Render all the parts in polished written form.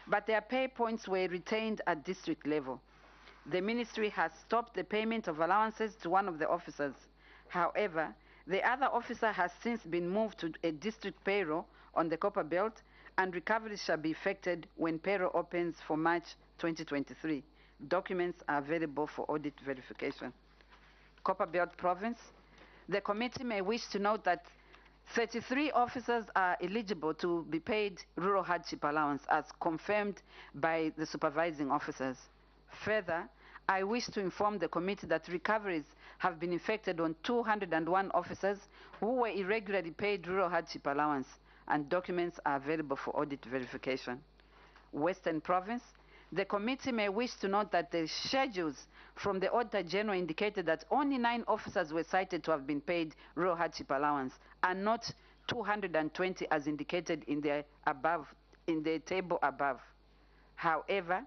but their pay points were retained at district level. The ministry has stopped the payment of allowances to one of the officers. However, the other officer has since been moved to a district payroll on the Copper Belt, and recovery shall be effected when payroll opens for March 2023. Documents are available for audit verification. Copper Belt Province. The committee may wish to note that 33 officers are eligible to be paid rural hardship allowance as confirmed by the supervising officers. Further, I wish to inform the committee that recoveries have been effected on 201 officers who were irregularly paid rural hardship allowance, and documents are available for audit verification. Western Province. The committee may wish to note that the schedules from the Auditor General indicated that only 9 officers were cited to have been paid rural hardship allowance, and not 220 as indicated in the table above. However,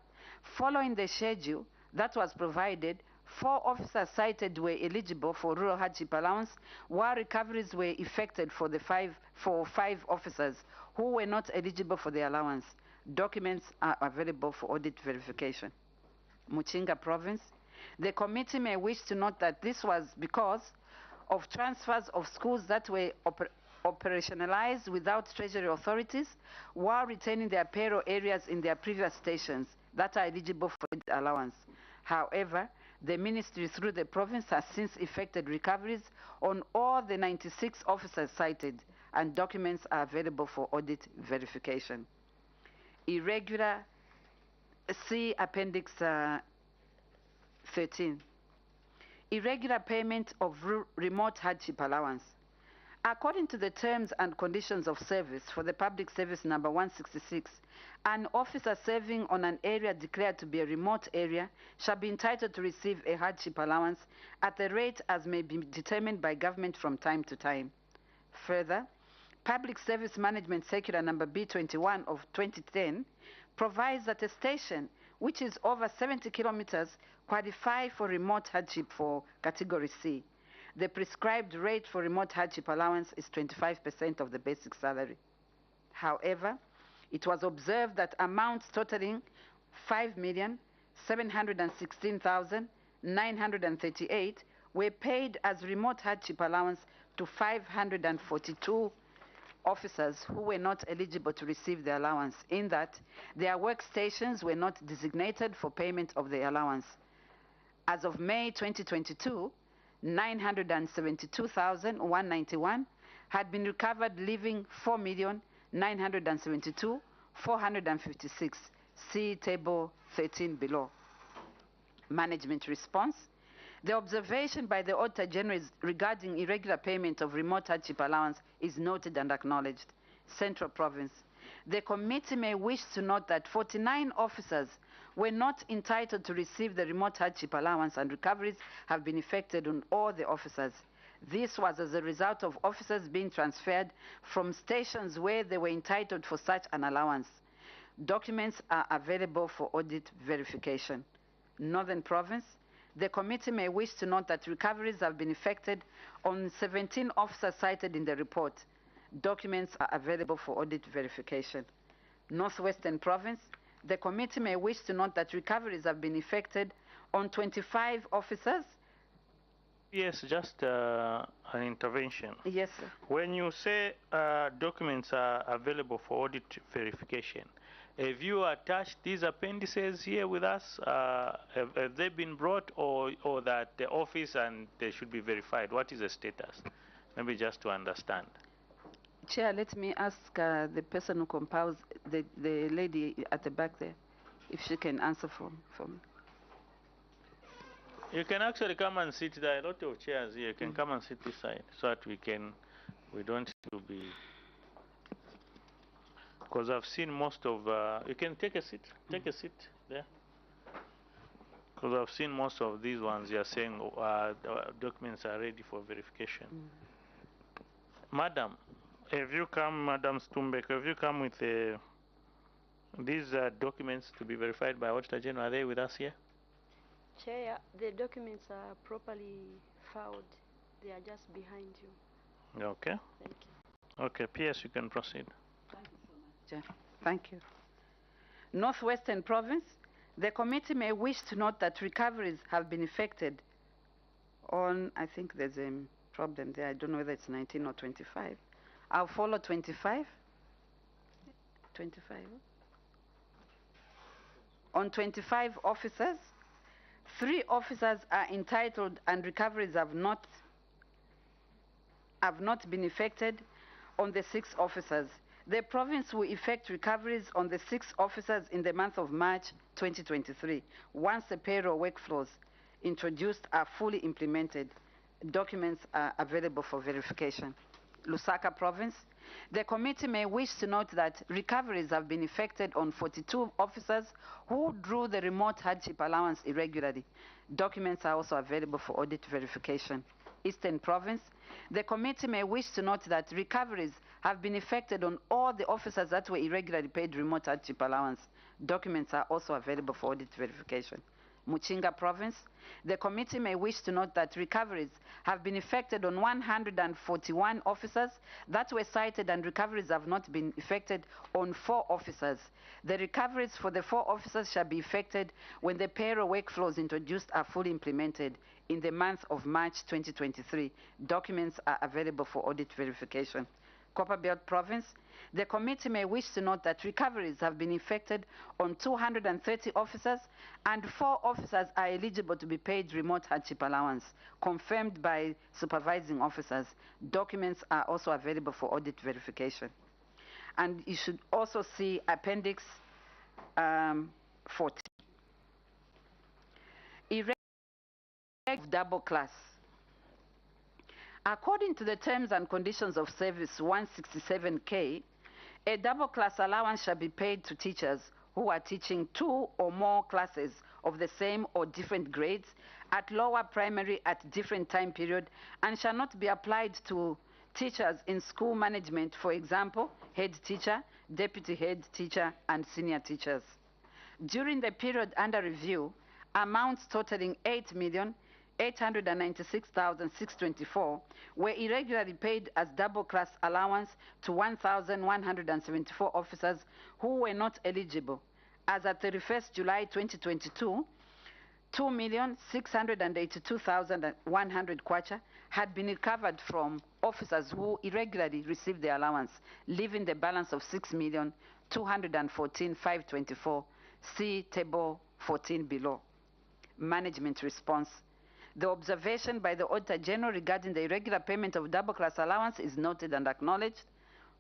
following the schedule that was provided, 4 officers cited were eligible for rural hardship allowance, while recoveries were effected for 5 officers who were not eligible for the allowance. Documents are available for audit verification. Muchinga Province. The committee may wish to note that this was because of transfers of schools that were operationalized without treasury authorities while retaining their payroll areas in their previous stations that are eligible for allowance. However, the ministry through the province has since effected recoveries on all the 96 officers cited, and documents are available for audit verification. Irregular, see Appendix 13. Irregular payment of remote hardship allowance. According to the terms and conditions of service for the Public Service number 166, an officer serving on an area declared to be a remote area shall be entitled to receive a hardship allowance at the rate as may be determined by government from time to time. Further, Public Service Management Circular number B21 of 2010 provides that a station which is over 70 kilometers qualify for remote hardship for Category C. The prescribed rate for remote hardship allowance is 25% of the basic salary. However, it was observed that amounts totaling 5,716,938 were paid as remote hardship allowance to 542 officers who were not eligible to receive the allowance, in that their workstations were not designated for payment of the allowance. As of May 2022, 972,191 had been recovered, leaving 4,972,456. See Table 13 below. Management response. The observation by the Auditor General regarding irregular payment of remote hardship allowance is noted and acknowledged. Central Province. The committee may wish to note that 49 officers were not entitled to receive the remote hardship allowance, and recoveries have been effected on all the officers. This was as a result of officers being transferred from stations where they were entitled for such an allowance. Documents are available for audit verification. Northern Province. The committee may wish to note that recoveries have been effected on 17 officers cited in the report. Documents are available for audit verification. Northwestern Province. The committee may wish to note that recoveries have been effected on 25 officers. Yes, just an intervention. Yes, sir. When you say documents are available for audit verification, have you attached these appendices here with us? Have they been brought, or that the office and they should be verified? What is the status? Maybe just to understand. Chair, let me ask the person who compiles, the lady at the back there, if she can answer for me. You can actually come and sit there. A lot of chairs here. You can come and sit this side so that we don't have to be. Because I've seen most of, you can take a seat there. Because I've seen most of these ones, you're saying documents are ready for verification. Madam, have you come, Madam Stumbek, have you come with these documents to be verified by Auditor General? Are they with us here? Chair, the documents are properly filed. They are just behind you. Okay. Thank you. Okay, PS, you can proceed. Thank you so much, Chair. Thank you. Northwestern Province, the committee may wish to note that recoveries have been effected on, I think there's a problem there, I don't know whether it's 19 or 25. I'll follow 25. 25. On 25 officers, 3 officers are entitled and recoveries have not been effected on the 6 officers. The province will effect recoveries on the 6 officers in the month of March 2023, once the payroll workflows introduced are fully implemented. Documents are available for verification. Lusaka Province, the committee may wish to note that recoveries have been effected on 42 officers who drew the remote hardship allowance irregularly. Documents are also available for audit verification. Eastern Province, the committee may wish to note that recoveries have been effected on all the officers that were irregularly paid remote hardship allowance. Documents are also available for audit verification. Muchinga Province, the committee may wish to note that recoveries have been effected on 141 officers that were cited and recoveries have not been effected on 4 officers. The recoveries for the 4 officers shall be effected when the payroll workflows introduced are fully implemented in the month of March 2023. Documents are available for audit verification. Copperbelt Province, the committee may wish to note that recoveries have been effected on 230 officers and 4 officers are eligible to be paid remote hardship allowance, confirmed by supervising officers. Documents are also available for audit verification. And you should also see Appendix 40. Irregular double class. According to the terms and conditions of service 167K, a double class allowance shall be paid to teachers who are teaching 2 or more classes of the same or different grades at lower primary at different time period and shall not be applied to teachers in school management, for example, head teacher, deputy head teacher, and senior teachers. During the period under review, amounts totaling 8,896,624 were irregularly paid as double class allowance to 1,174 officers who were not eligible. As at 31st July 2022, 2,682,100 kwacha had been recovered from officers who irregularly received the allowance, leaving the balance of 6,214,524. See Table 14 below. Management response. The observation by the Auditor General regarding the irregular payment of double class allowance is noted and acknowledged.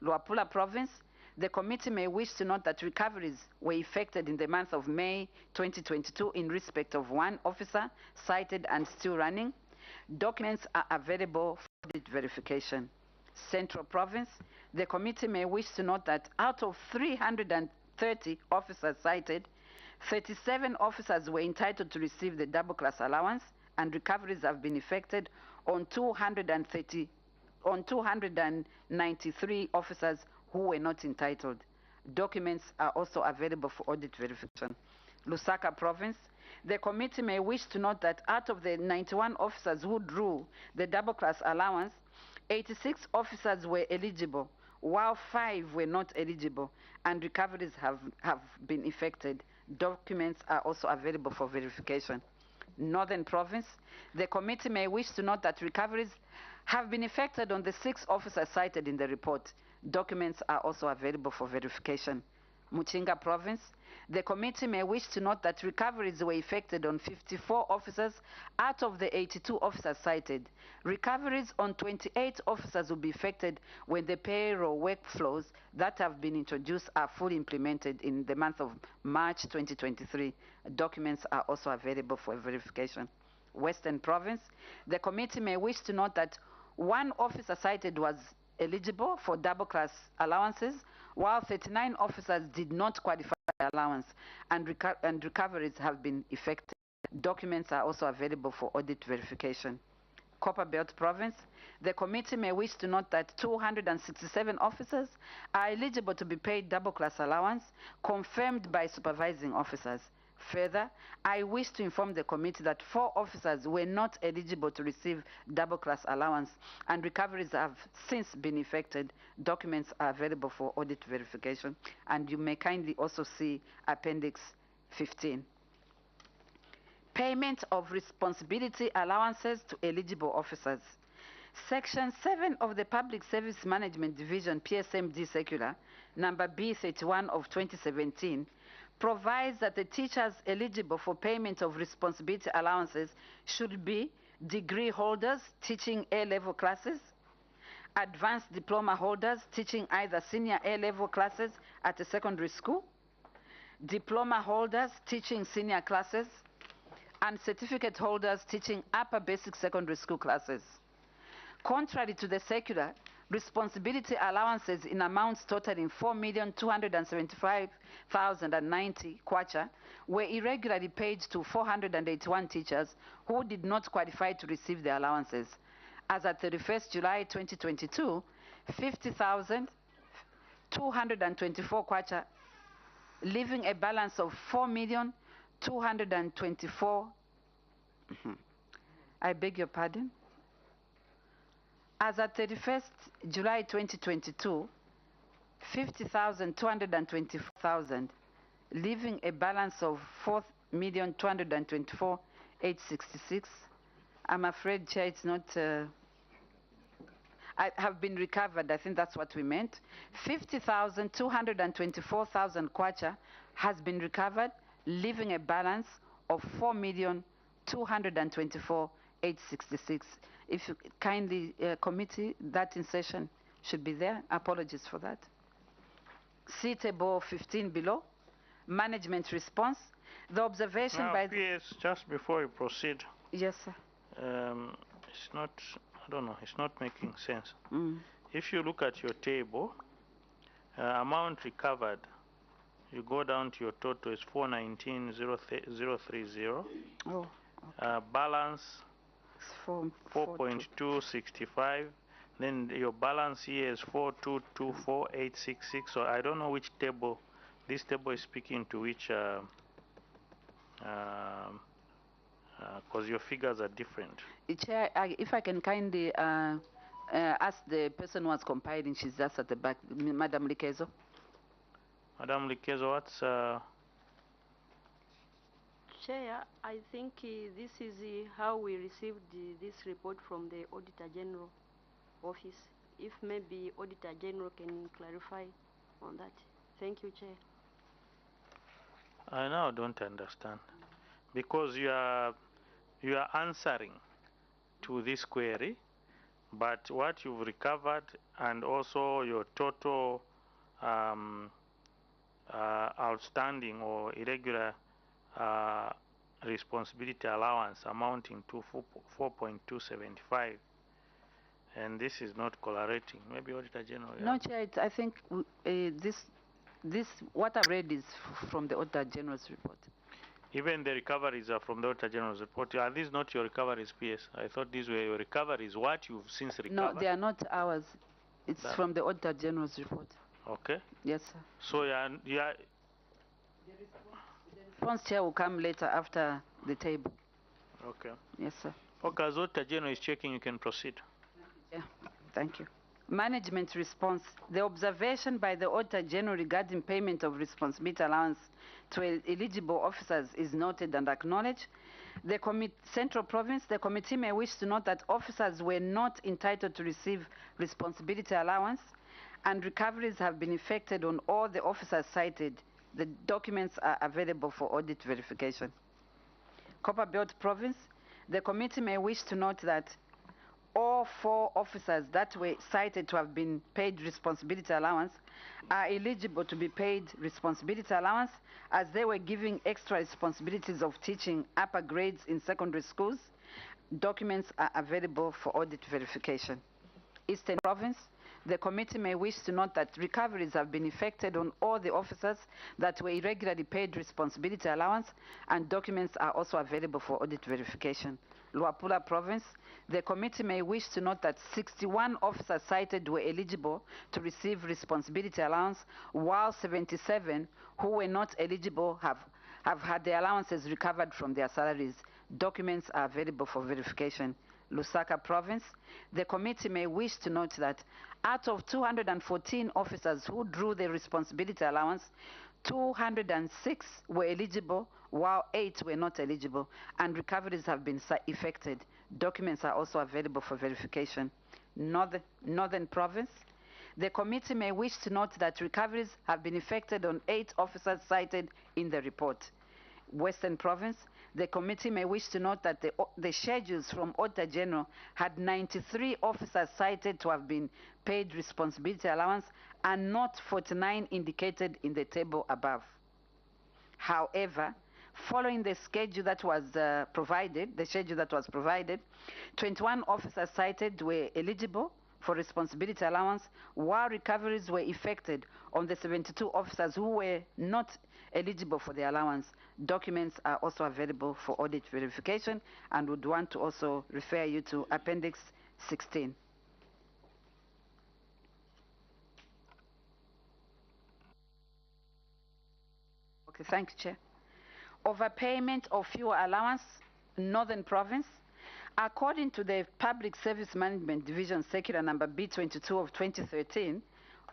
Luapula Province, the committee may wish to note that recoveries were effected in the month of May 2022 in respect of 1 officer cited and still running. Documents are available for audit verification. Central Province, the committee may wish to note that out of 330 officers cited, 37 officers were entitled to receive the double class allowance, and recoveries have been effected on 293 officers who were not entitled. Documents are also available for audit verification. Lusaka Province, the committee may wish to note that out of the 91 officers who drew the double class allowance, 86 officers were eligible, while 5 were not eligible, and recoveries have been effected. Documents are also available for verification. Northern Province, the committee may wish to note that recoveries have been effected on the 6 officers cited in the report. Documents are also available for verification. Muchinga Province, the committee may wish to note that recoveries were effected on 54 officers out of the 82 officers cited. Recoveries on 28 officers will be effected when the payroll workflows that have been introduced are fully implemented in the month of March 2023. Documents are also available for verification. Western Province, the committee may wish to note that 1 officer cited was eligible for double class allowances, while 39 officers did not qualify for allowance, and recoveries have been effected. Documents are also available for audit verification. Copperbelt Province, the committee may wish to note that 267 officers are eligible to be paid double class allowance, confirmed by supervising officers. Further, I wish to inform the committee that 4 officers were not eligible to receive double class allowance, and recoveries have since been effected. Documents are available for audit verification, and you may kindly also see Appendix 15. Payment of responsibility allowances to eligible officers. Section 7 of the Public Service Management Division PSMD Circular number B31 of 2017 provides that the teachers eligible for payment of responsibility allowances should be degree holders teaching A-level classes, advanced diploma holders teaching either senior A-level classes at a secondary school, diploma holders teaching senior classes, and certificate holders teaching upper basic secondary school classes. Contrary to the circular, responsibility allowances in amounts totaling 4,275,090 kwacha were irregularly paid to 481 teachers who did not qualify to receive the allowances. As at 31st July 2022, 50,224 kwacha, leaving a balance of 4,224,000. I beg your pardon? As at 31st July 2022, 50,224,000, leaving a balance of 4,224,866. I'm afraid, Chair, it's not. I have been recovered. I think that's what we meant. 50,224,000 kwacha has been recovered, leaving a balance of 4,224,866. If you kindly, committee, that insertion should be there. Apologies for that. See table 15 below. Management response. The observation now, by PS, just before you proceed, yes, sir. it's not, I don't know, it's not making sense. Mm. If you look at your table, amount recovered, you go down to your total is 419,030. Oh, balance it's 4.265. Then your balance here is 4,224,866. So I don't know which table. This table is speaking to which, because your figures are different. Chair, if I can kindly ask the person who was compiling, she's just at the back, Madam Likezo. Madam Likezo, what's Chair, I think this is how we received this report from the Auditor General office. If maybe Auditor General can clarify on that. Thank you, Chair. I now don't understand, because you are answering to this query, but what you've recovered and also your total outstanding or irregular responsibility allowance amounting to 4.275, and this is not correlating. Maybe Auditor General. No, Chair, I think this what I read is from the Auditor General's report. Even the recoveries are from the Auditor General's report. Are these not your recoveries, PS? I thought these were your recoveries. What you've since recovered? No, they are not ours. It's from the Auditor General's report. Okay. Yes, sir. So The response, Chair, will come later after the table. Okay. Yes, sir. Okay, as Auditor General is checking, you can proceed. Yeah, thank you. Management response. The observation by the Auditor General regarding payment of responsibility allowance to eligible officers is noted and acknowledged. The Central Province, the committee may wish to note that officers were not entitled to receive responsibility allowance, and recoveries have been effected on all the officers cited. The documents are available for audit verification. Copperbelt Province, the committee may wish to note that all 4 officers that were cited to have been paid responsibility allowance are eligible to be paid responsibility allowance, as they were given extra responsibilities of teaching upper grades in secondary schools. Documents are available for audit verification. Eastern Province, the committee may wish to note that recoveries have been effected on all the officers that were irregularly paid responsibility allowance, and documents are also available for audit verification. Luapula Province, the committee may wish to note that 61 officers cited were eligible to receive responsibility allowance, while 77 who were not eligible have had their allowances recovered from their salaries. Documents are available for verification. Lusaka Province, the committee may wish to note that out of 214 officers who drew the responsibility allowance, 206 were eligible, while 8 were not eligible, and recoveries have been effected. Documents are also available for verification. Northern Province, the committee may wish to note that recoveries have been effected on 8 officers cited in the report. Western Province, the committee may wish to note that the schedules from Auditor General had 93 officers cited to have been paid responsibility allowance and not 49 indicated in the table above. However, following the schedule that was provided, 21 officers cited were eligible for responsibility allowance, while recoveries were effected on the 72 officers who were not eligible for the allowance. Documents are also available for audit verification, and would want to also refer you to Appendix 16. Okay, thank you, Chair. Overpayment of fuel allowance, Northern Province. According to the Public Service Management Division Circular number B22 of 2013,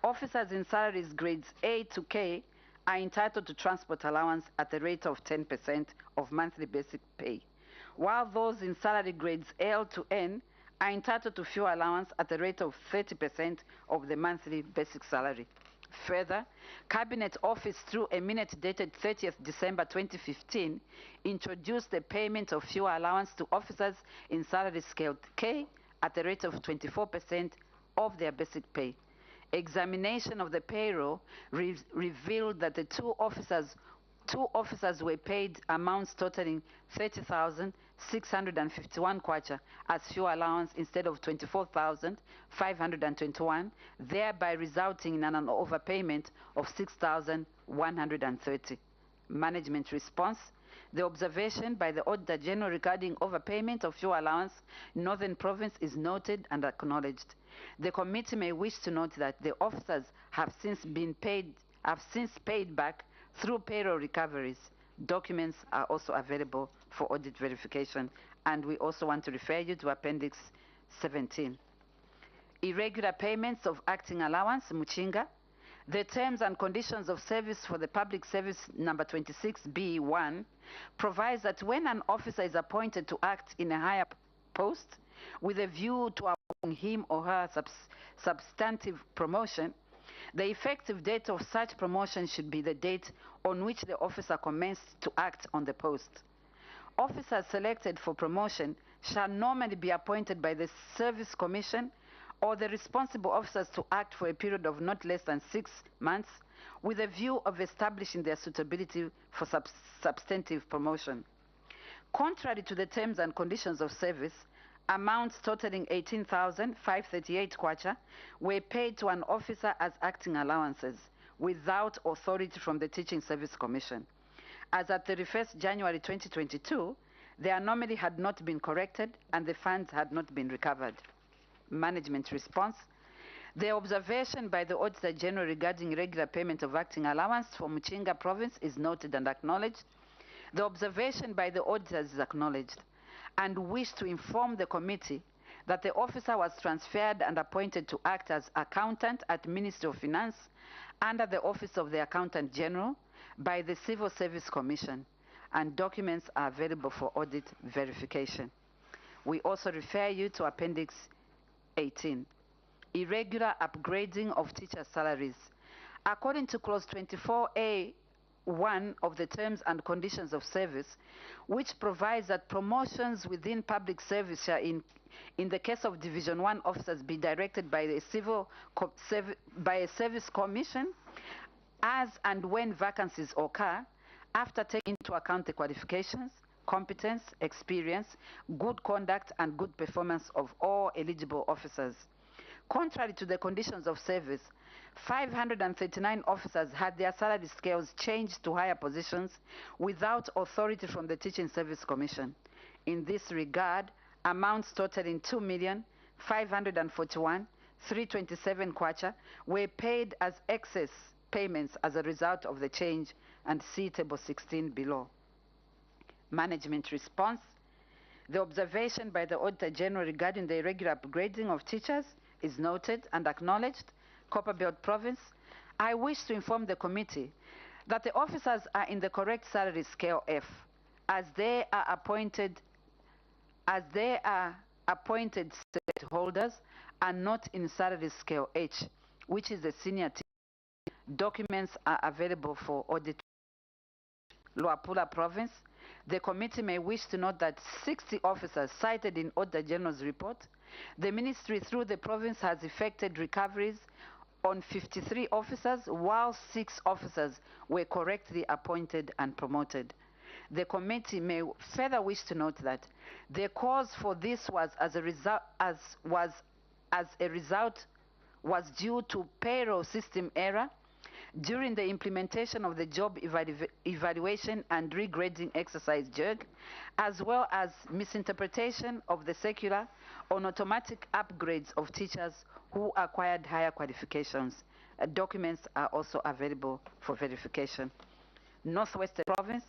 officers in salaries grades A to K are entitled to transport allowance at the rate of 10% of monthly basic pay, while those in salary grades L to N are entitled to fuel allowance at the rate of 30% of the monthly basic salary. Further, Cabinet Office, through a minute dated 30th December 2015, introduced the payment of fuel allowance to officers in salary scale K at the rate of 24% of their basic pay. Examination of the payroll revealed that the two officers were paid amounts totaling 30,651 kwacha as fuel allowance instead of 24,521, thereby resulting in an overpayment of 6,130. Management response. The observation by the Auditor General regarding overpayment of fuel allowance, Northern Province, is noted and acknowledged. The committee may wish to note that the officers have since paid back through payroll recoveries. Documents are also available for audit verification, and we also want to refer you to Appendix 17. Irregular payments of acting allowance, Muchinga. The terms and conditions of service for the Public Service number 26B1 provides that when an officer is appointed to act in a higher post with a view to awarding him or her substantive promotion, the effective date of such promotion should be the date on which the officer commenced to act on the post. Officers selected for promotion shall normally be appointed by the Service Commission or the responsible officers to act for a period of not less than 6 months with a view of establishing their suitability for substantive promotion. Contrary to the terms and conditions of service, amounts totaling 18,538 kwacha were paid to an officer as acting allowances without authority from the Teaching Service Commission. As at 31st January 2022, the anomaly had not been corrected and the funds had not been recovered. Management response. The observation by the Auditor General regarding regular payment of acting allowance for Muchinga Province is noted and acknowledged. The observation by the auditors is acknowledged, and wish to inform the committee that the officer was transferred and appointed to act as accountant at Ministry of Finance under the Office of the Accountant General by the Civil Service Commission, and documents are available for audit verification. We also refer you to Appendix 18. Irregular upgrading of teacher salaries. According to Clause 24A1 of the Terms and Conditions of Service, which provides that promotions within public service shall, in the case of Division 1 officers, be directed by a service commission as and when vacancies occur, after taking into account the qualifications, competence, experience, good conduct, and good performance of all eligible officers. Contrary to the conditions of service, 539 officers had their salary scales changed to higher positions without authority from the Teaching Service Commission. In this regard, amounts totaling 2,541,327 kwacha were paid as excess payments as a result of the change and see Table 16 below. Management response. The observation by the Auditor General regarding the irregular upgrading of teachers is noted and acknowledged. Copperbelt Province. I wish to inform the committee that the officers are in the correct salary scale F, as they are appointed stakeholders and not in salary scale H, which is the senior team. Documents are available for audit. Luapula Province. The committee may wish to note that 60 officers cited in Auditor General's report, the ministry through the province has effected recoveries on 53 officers, while 6 officers were correctly appointed and promoted. The committee may further wish to note that the cause for this was due to payroll system error during the implementation of the job evaluation and regrading exercise JERG, as well as misinterpretation of the circular on automatic upgrades of teachers who acquired higher qualifications. Documents are also available for verification. Northwestern Province.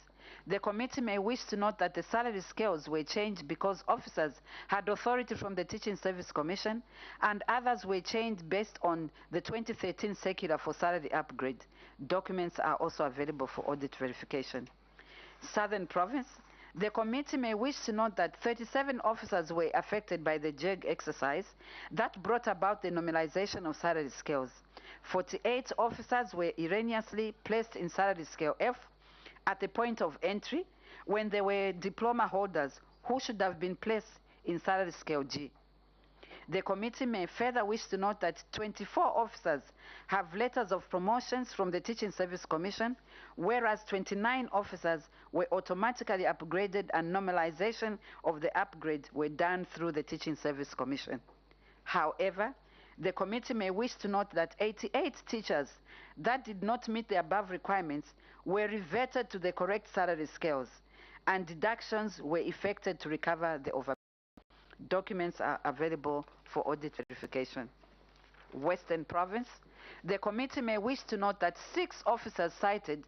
The committee may wish to note that the salary scales were changed because officers had authority from the Teaching Service Commission and others were changed based on the 2013 circular for salary upgrade. Documents are also available for audit verification. Southern Province. The committee may wish to note that 37 officers were affected by the JERG exercise that brought about the normalization of salary scales. 48 officers were erroneously placed in salary scale F at the point of entry when they were diploma holders who should have been placed in salary scale G. The committee may further wish to note that 24 officers have letters of promotions from the Teaching Service Commission, whereas 29 officers were automatically upgraded and normalization of the upgrade were done through the Teaching Service Commission. However, the committee may wish to note that 88 teachers that did not meet the above requirements were reverted to the correct salary scales, and deductions were effected to recover the overpayment. Documents are available for audit verification. Western Province. The committee may wish to note that 6 officers cited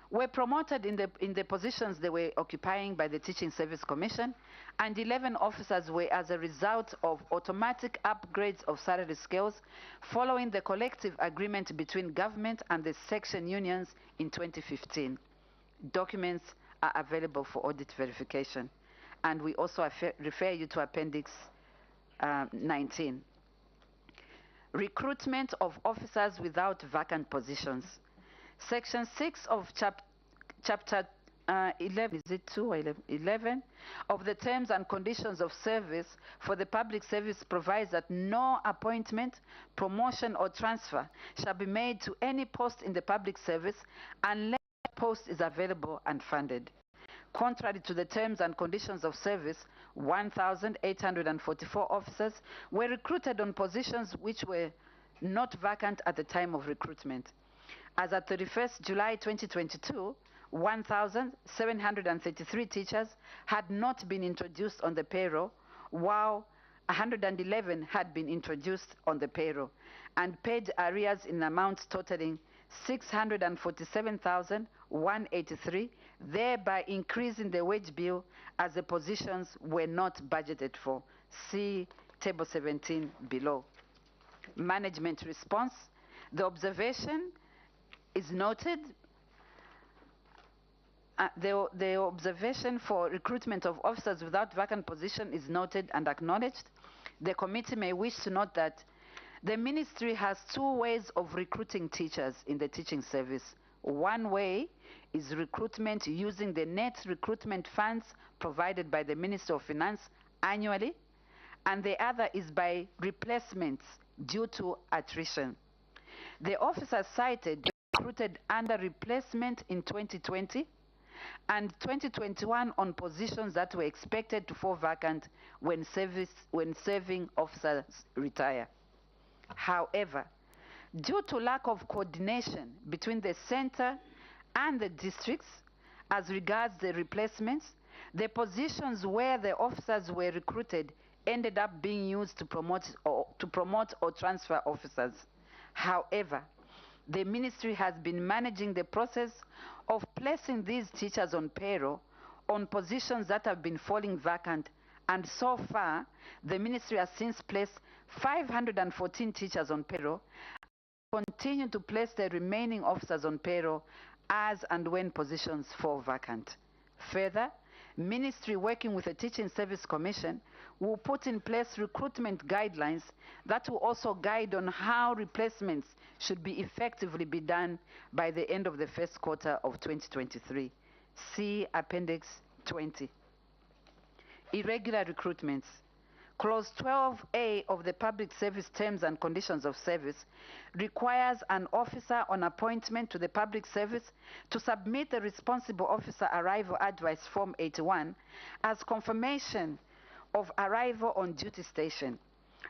were promoted in the positions they were occupying by the Teaching Service Commission, and 11 officers were as a result of automatic upgrades of salary scales following the collective agreement between government and the section unions in 2015. Documents are available for audit verification, and we also refer you to Appendix 19. Recruitment of officers without vacant positions. Section 6 of Chapter 11, is it 2 or 11 of the Terms and Conditions of Service for the Public Service provides that no appointment, promotion or transfer shall be made to any post in the public service unless the post is available and funded. Contrary to the Terms and Conditions of Service, 1,844 officers were recruited on positions which were not vacant at the time of recruitment. As at 31st July 2022, 1,733 teachers had not been introduced on the payroll, while 111 had been introduced on the payroll, and paid arrears in amounts totaling 647,183, thereby increasing the wage bill as the positions were not budgeted for. See Table 17 below. Management response. The observation is noted. The observation for recruitment of officers without vacant position is noted and acknowledged. The committee may wish to note that the ministry has 2 ways of recruiting teachers in the teaching service. One way is recruitment using the net recruitment funds provided by the Ministry of Finance annually, and the other is by replacements due to attrition. The officers cited were recruited under replacement in 2020 and 2021 on positions that were expected to fall vacant when serving officers retire. However, due to lack of coordination between the center and the districts as regards the replacements, the positions where the officers were recruited ended up being used to promote or transfer officers. However, the ministry has been managing the process of placing these teachers on payroll on positions that have been falling vacant, and so far, the ministry has since placed 514 teachers on payroll, continue to place the remaining officers on payroll as and when positions fall vacant. Further, Ministry, working with the Teaching Service Commission, will put in place recruitment guidelines that will also guide on how replacements should be effectively be done by the end of the first quarter of 2023. See Appendix 20. Irregular recruitments. Clause 12A of the Public Service Terms and Conditions of Service requires an officer on appointment to the public service to submit the responsible officer arrival advice form 81 as confirmation of arrival on duty station.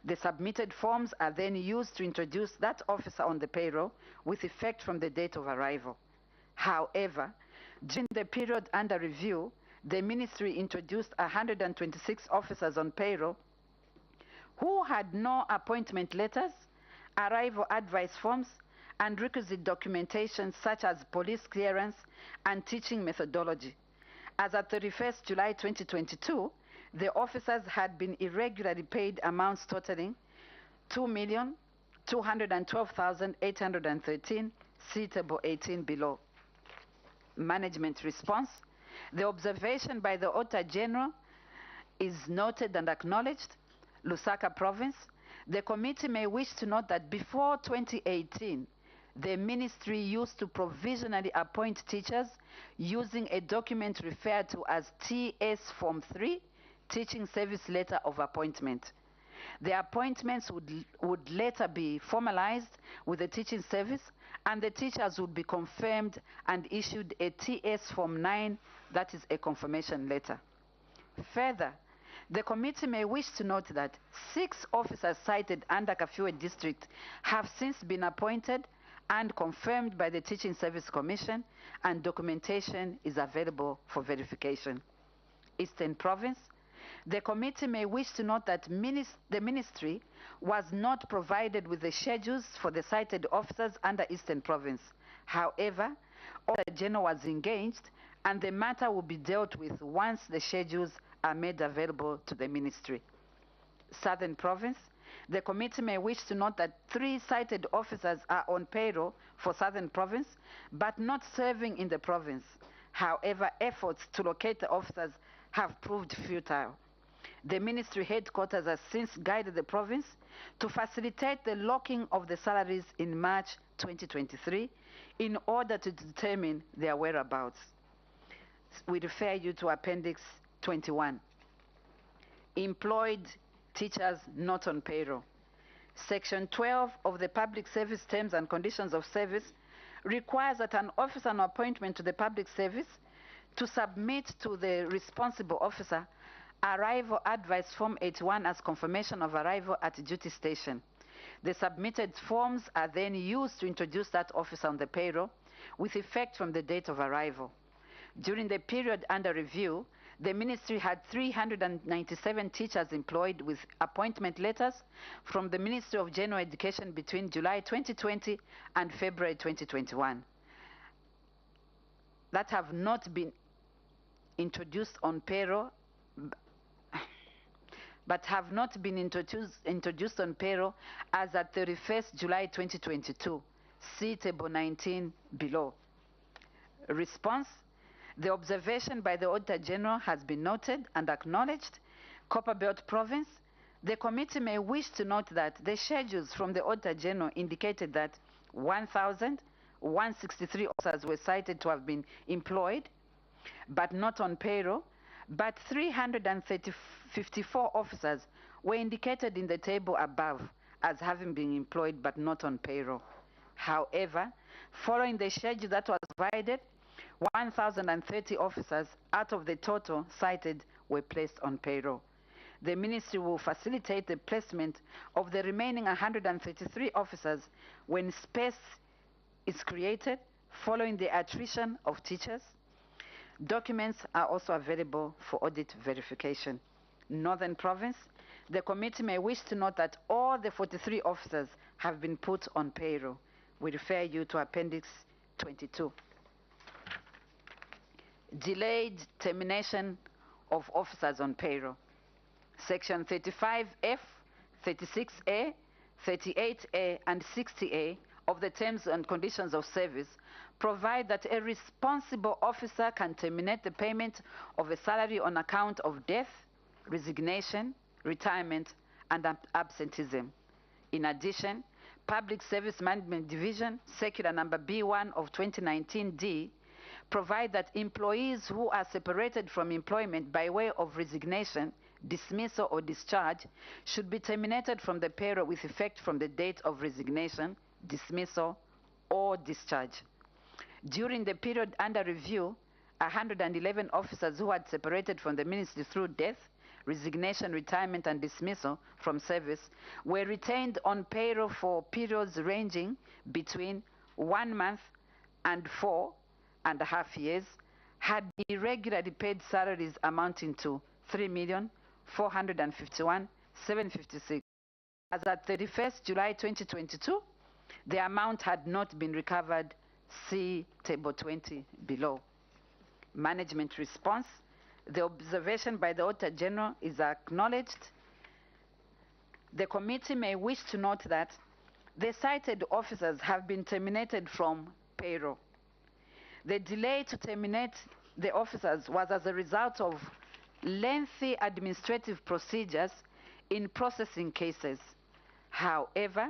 The submitted forms are then used to introduce that officer on the payroll with effect from the date of arrival. However, during the period under review, the ministry introduced 126 officers on payroll who had no appointment letters, arrival advice forms, and requisite documentation such as police clearance and teaching methodology. As at 31st July 2022, the officers had been irregularly paid amounts totaling 2,212,813, see Table 18 below. Management response. The observation by the Auditor General is noted and acknowledged. Lusaka Province, the committee may wish to note that before 2018, the ministry used to provisionally appoint teachers using a document referred to as TS Form 3, Teaching Service Letter of Appointment. The appointments would later be formalized with the teaching service, and the teachers would be confirmed and issued a TS Form 9, that is a confirmation letter. Further, the committee may wish to note that 6 officers cited under Kafue District have since been appointed and confirmed by the Teaching Service Commission, and documentation is available for verification. Eastern Province, the committee may wish to note that the ministry was not provided with the schedules for the cited officers under Eastern Province. However, Auditor General was engaged, and the matter will be dealt with once the schedules are made available to the ministry. Southern Province, the committee may wish to note that 3 cited officers are on payroll for Southern Province, but not serving in the province. However, efforts to locate the officers have proved futile. The ministry headquarters has since guided the province to facilitate the locking of the salaries in March 2023 in order to determine their whereabouts. We refer you to Appendix 21. Employed teachers not on payroll. Section 12 of the Public Service Terms and Conditions of Service requires that an officer on appointment to the public service to submit to the responsible officer arrival advice form 81 as confirmation of arrival at duty station. The submitted forms are then used to introduce that officer on the payroll with effect from the date of arrival. During the period under review, the ministry had 397 teachers employed with appointment letters from the Ministry of General Education between July 2020 and February 2021 that have not been introduced on payroll but have not been introduced on payroll as at 31st July 2022. See Table 19 below. Response. The observation by the Auditor General has been noted and acknowledged. Copperbelt Province, the committee may wish to note that the schedules from the Auditor General indicated that 1,163 officers were cited to have been employed, but not on payroll, but 354 officers were indicated in the table above as having been employed but not on payroll. However, following the schedule that was provided, 1,030 officers out of the total cited were placed on payroll. The ministry will facilitate the placement of the remaining 133 officers when space is created following the attrition of teachers. Documents are also available for audit verification. Northern Province, the committee may wish to note that all the 43 officers have been put on payroll. We refer you to Appendix 22. Delayed termination of officers on payroll. Section 35F, 36A, 38A, and 60A of the Terms and Conditions of Service provide that a responsible officer can terminate the payment of a salary on account of death, resignation, retirement, and absenteeism. In addition, Public Service Management Division, Circular Number B1 of 2019-D, provide that employees who are separated from employment by way of resignation, dismissal, or discharge should be terminated from the payroll with effect from the date of resignation, dismissal, or discharge. During the period under review, 111 officers who had separated from the ministry through death, resignation, retirement, and dismissal from service were retained on payroll for periods ranging between 1 month and 4.5 years, had irregularly paid salaries amounting to 3,451,756. As at 31st July 2022, the amount had not been recovered. See Table 20 below. Management response. The observation by the Auditor General is acknowledged. The committee may wish to note that the cited officers have been terminated from payroll. The delay to terminate the officers was as a result of lengthy administrative procedures in processing cases. However,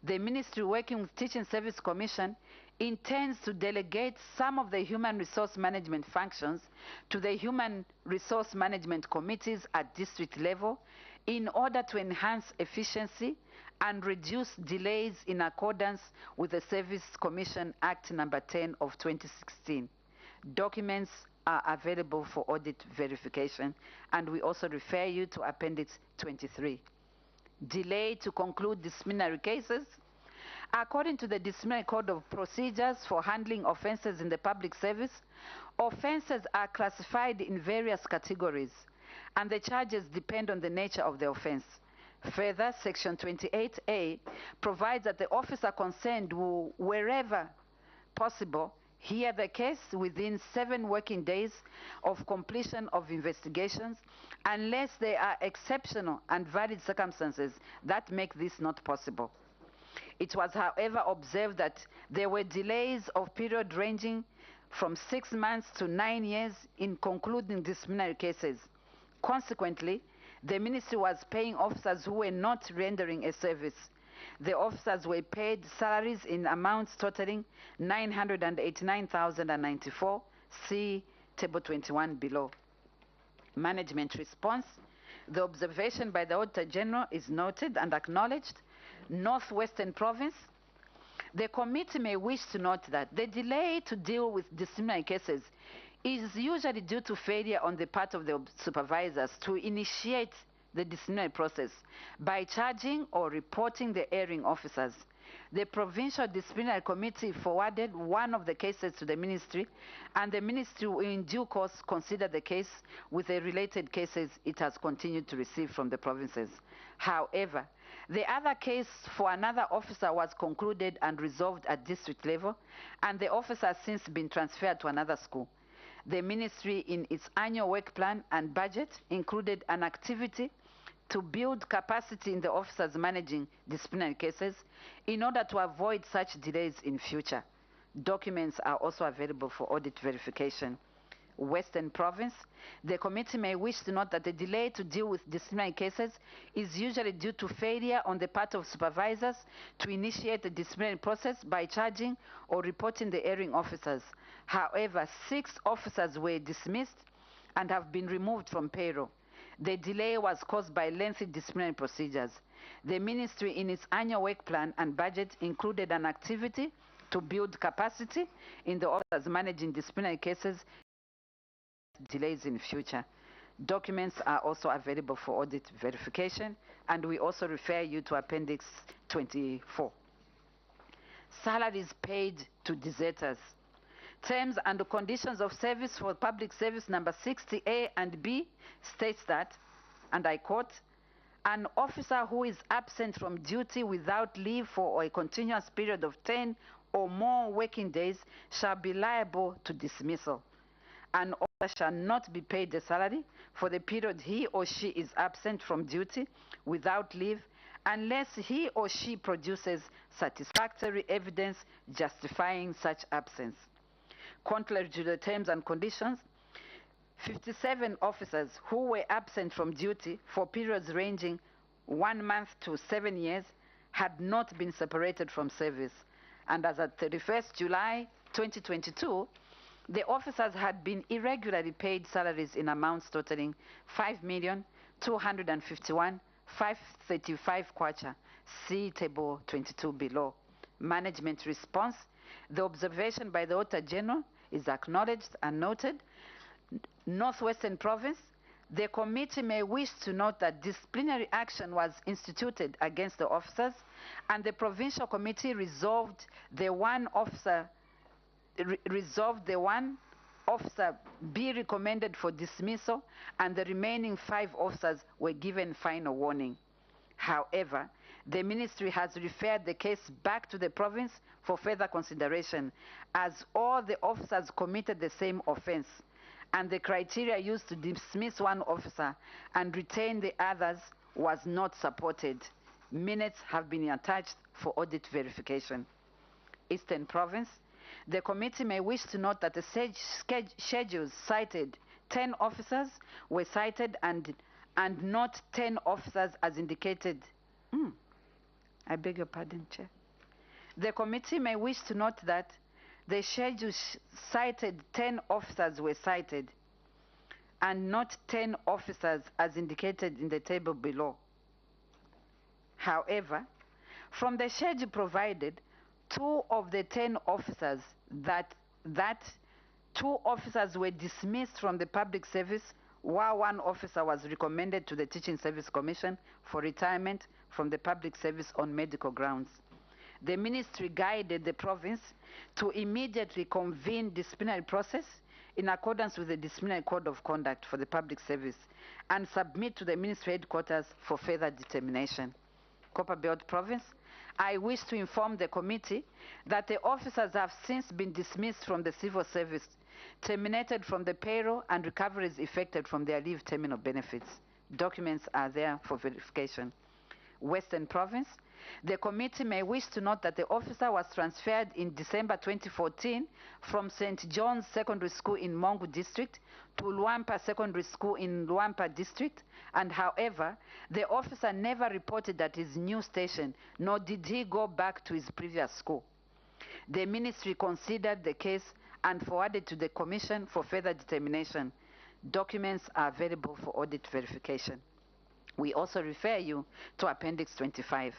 the Ministry, working with Teaching Service Commission, intends to delegate some of the human resource management functions to the human resource management committees at district level in order to enhance efficiency and reduce delays in accordance with the Service Commission Act number 10 of 2016. Documents are available for audit verification, and we also refer you to Appendix 23. Delay to conclude disciplinary cases. According to the Disciplinary Code of Procedures for handling offenses in the public service, offenses are classified in various categories, and the charges depend on the nature of the offense. Further, Section 28A provides that the officer concerned will, wherever possible, hear the case within 7 working days of completion of investigations, unless there are exceptional and valid circumstances that make this not possible. It was, however, observed that there were delays of period ranging from 6 months to 9 years in concluding disciplinary cases. Consequently, the ministry was paying officers who were not rendering a service. The officers were paid salaries in amounts totaling 989,094. See Table 21 below. Management response. The observation by the Auditor General is noted and acknowledged. Northwestern Province. The committee may wish to note that the delay to deal with disciplinary cases is usually due to failure on the part of the supervisors to initiate the disciplinary process by charging or reporting the erring officers. The Provincial Disciplinary Committee forwarded one of the cases to the ministry, and the ministry will in due course consider the case with the related cases it has continued to receive from the provinces. However, the other case for another officer was concluded and resolved at district level, and the officer has since been transferred to another school. The ministry, in its annual work plan and budget, included an activity to build capacity in the officers managing disciplinary cases in order to avoid such delays in future. Documents are also available for audit verification. Western Province, the committee may wish to note that the delay to deal with disciplinary cases is usually due to failure on the part of supervisors to initiate the disciplinary process by charging or reporting the erring officers. However, 6 officers were dismissed and have been removed from payroll. The delay was caused by lengthy disciplinary procedures. The ministry, in its annual work plan and budget, included an activity to build capacity in the officers managing disciplinary cases, delays in future. Documents are also available for audit verification, and we also refer you to Appendix 24. Salaries paid to deserters. Terms and conditions of service for public service number 60A and B states that, and I quote, an officer who is absent from duty without leave for a continuous period of 10 or more working days shall be liable to dismissal. An officer shall not be paid a salary for the period he or she is absent from duty without leave unless he or she produces satisfactory evidence justifying such absence. Contrary to the terms and conditions, 57 officers who were absent from duty for periods ranging 1 month to 7 years had not been separated from service. And as at 31st July 2022, the officers had been irregularly paid salaries in amounts totaling 5,251,535 kwacha. See Table 22 below. Management response. The observation by the Auditor General is acknowledged and noted. Northwestern Province, the committee may wish to note that disciplinary action was instituted against the officers, and the provincial committee resolved the one officer be recommended for dismissal, and the remaining 5 officers were given final warning. However, the ministry has referred the case back to the province for further consideration, as all the officers committed the same offense, and the criteria used to dismiss one officer and retain the others was not supported. Minutes have been attached for audit verification. Eastern Province, the committee may wish to note that the schedules cited 10 officers were cited and not 10 officers as indicated. I beg your pardon, Chair. The committee may wish to note that the schedule cited 10 officers were cited and not 10 officers as indicated in the table below. However, from the schedule provided, 2 of the 10 officers that 2 officers were dismissed from the public service, while 1 officer was recommended to the Teaching Service Commission for retirement from the public service on medical grounds. The ministry guided the province to immediately convene disciplinary process in accordance with the Disciplinary Code of Conduct for the public service and submit to the ministry headquarters for further determination. Copperbelt Province, I wish to inform the committee that the officers have since been dismissed from the civil service, terminated from the payroll, and recoveries effected from their leave terminal benefits. Documents are there for verification. Western Province, the committee may wish to note that the officer was transferred in December 2014 from St. John's Secondary School in Mongu District to Luampa Secondary School in Luampa District, and however, the officer never reported at his new station, nor did he go back to his previous school. The ministry considered the case and forwarded to the Commission for further determination. Documents are available for audit verification. We also refer you to Appendix 25.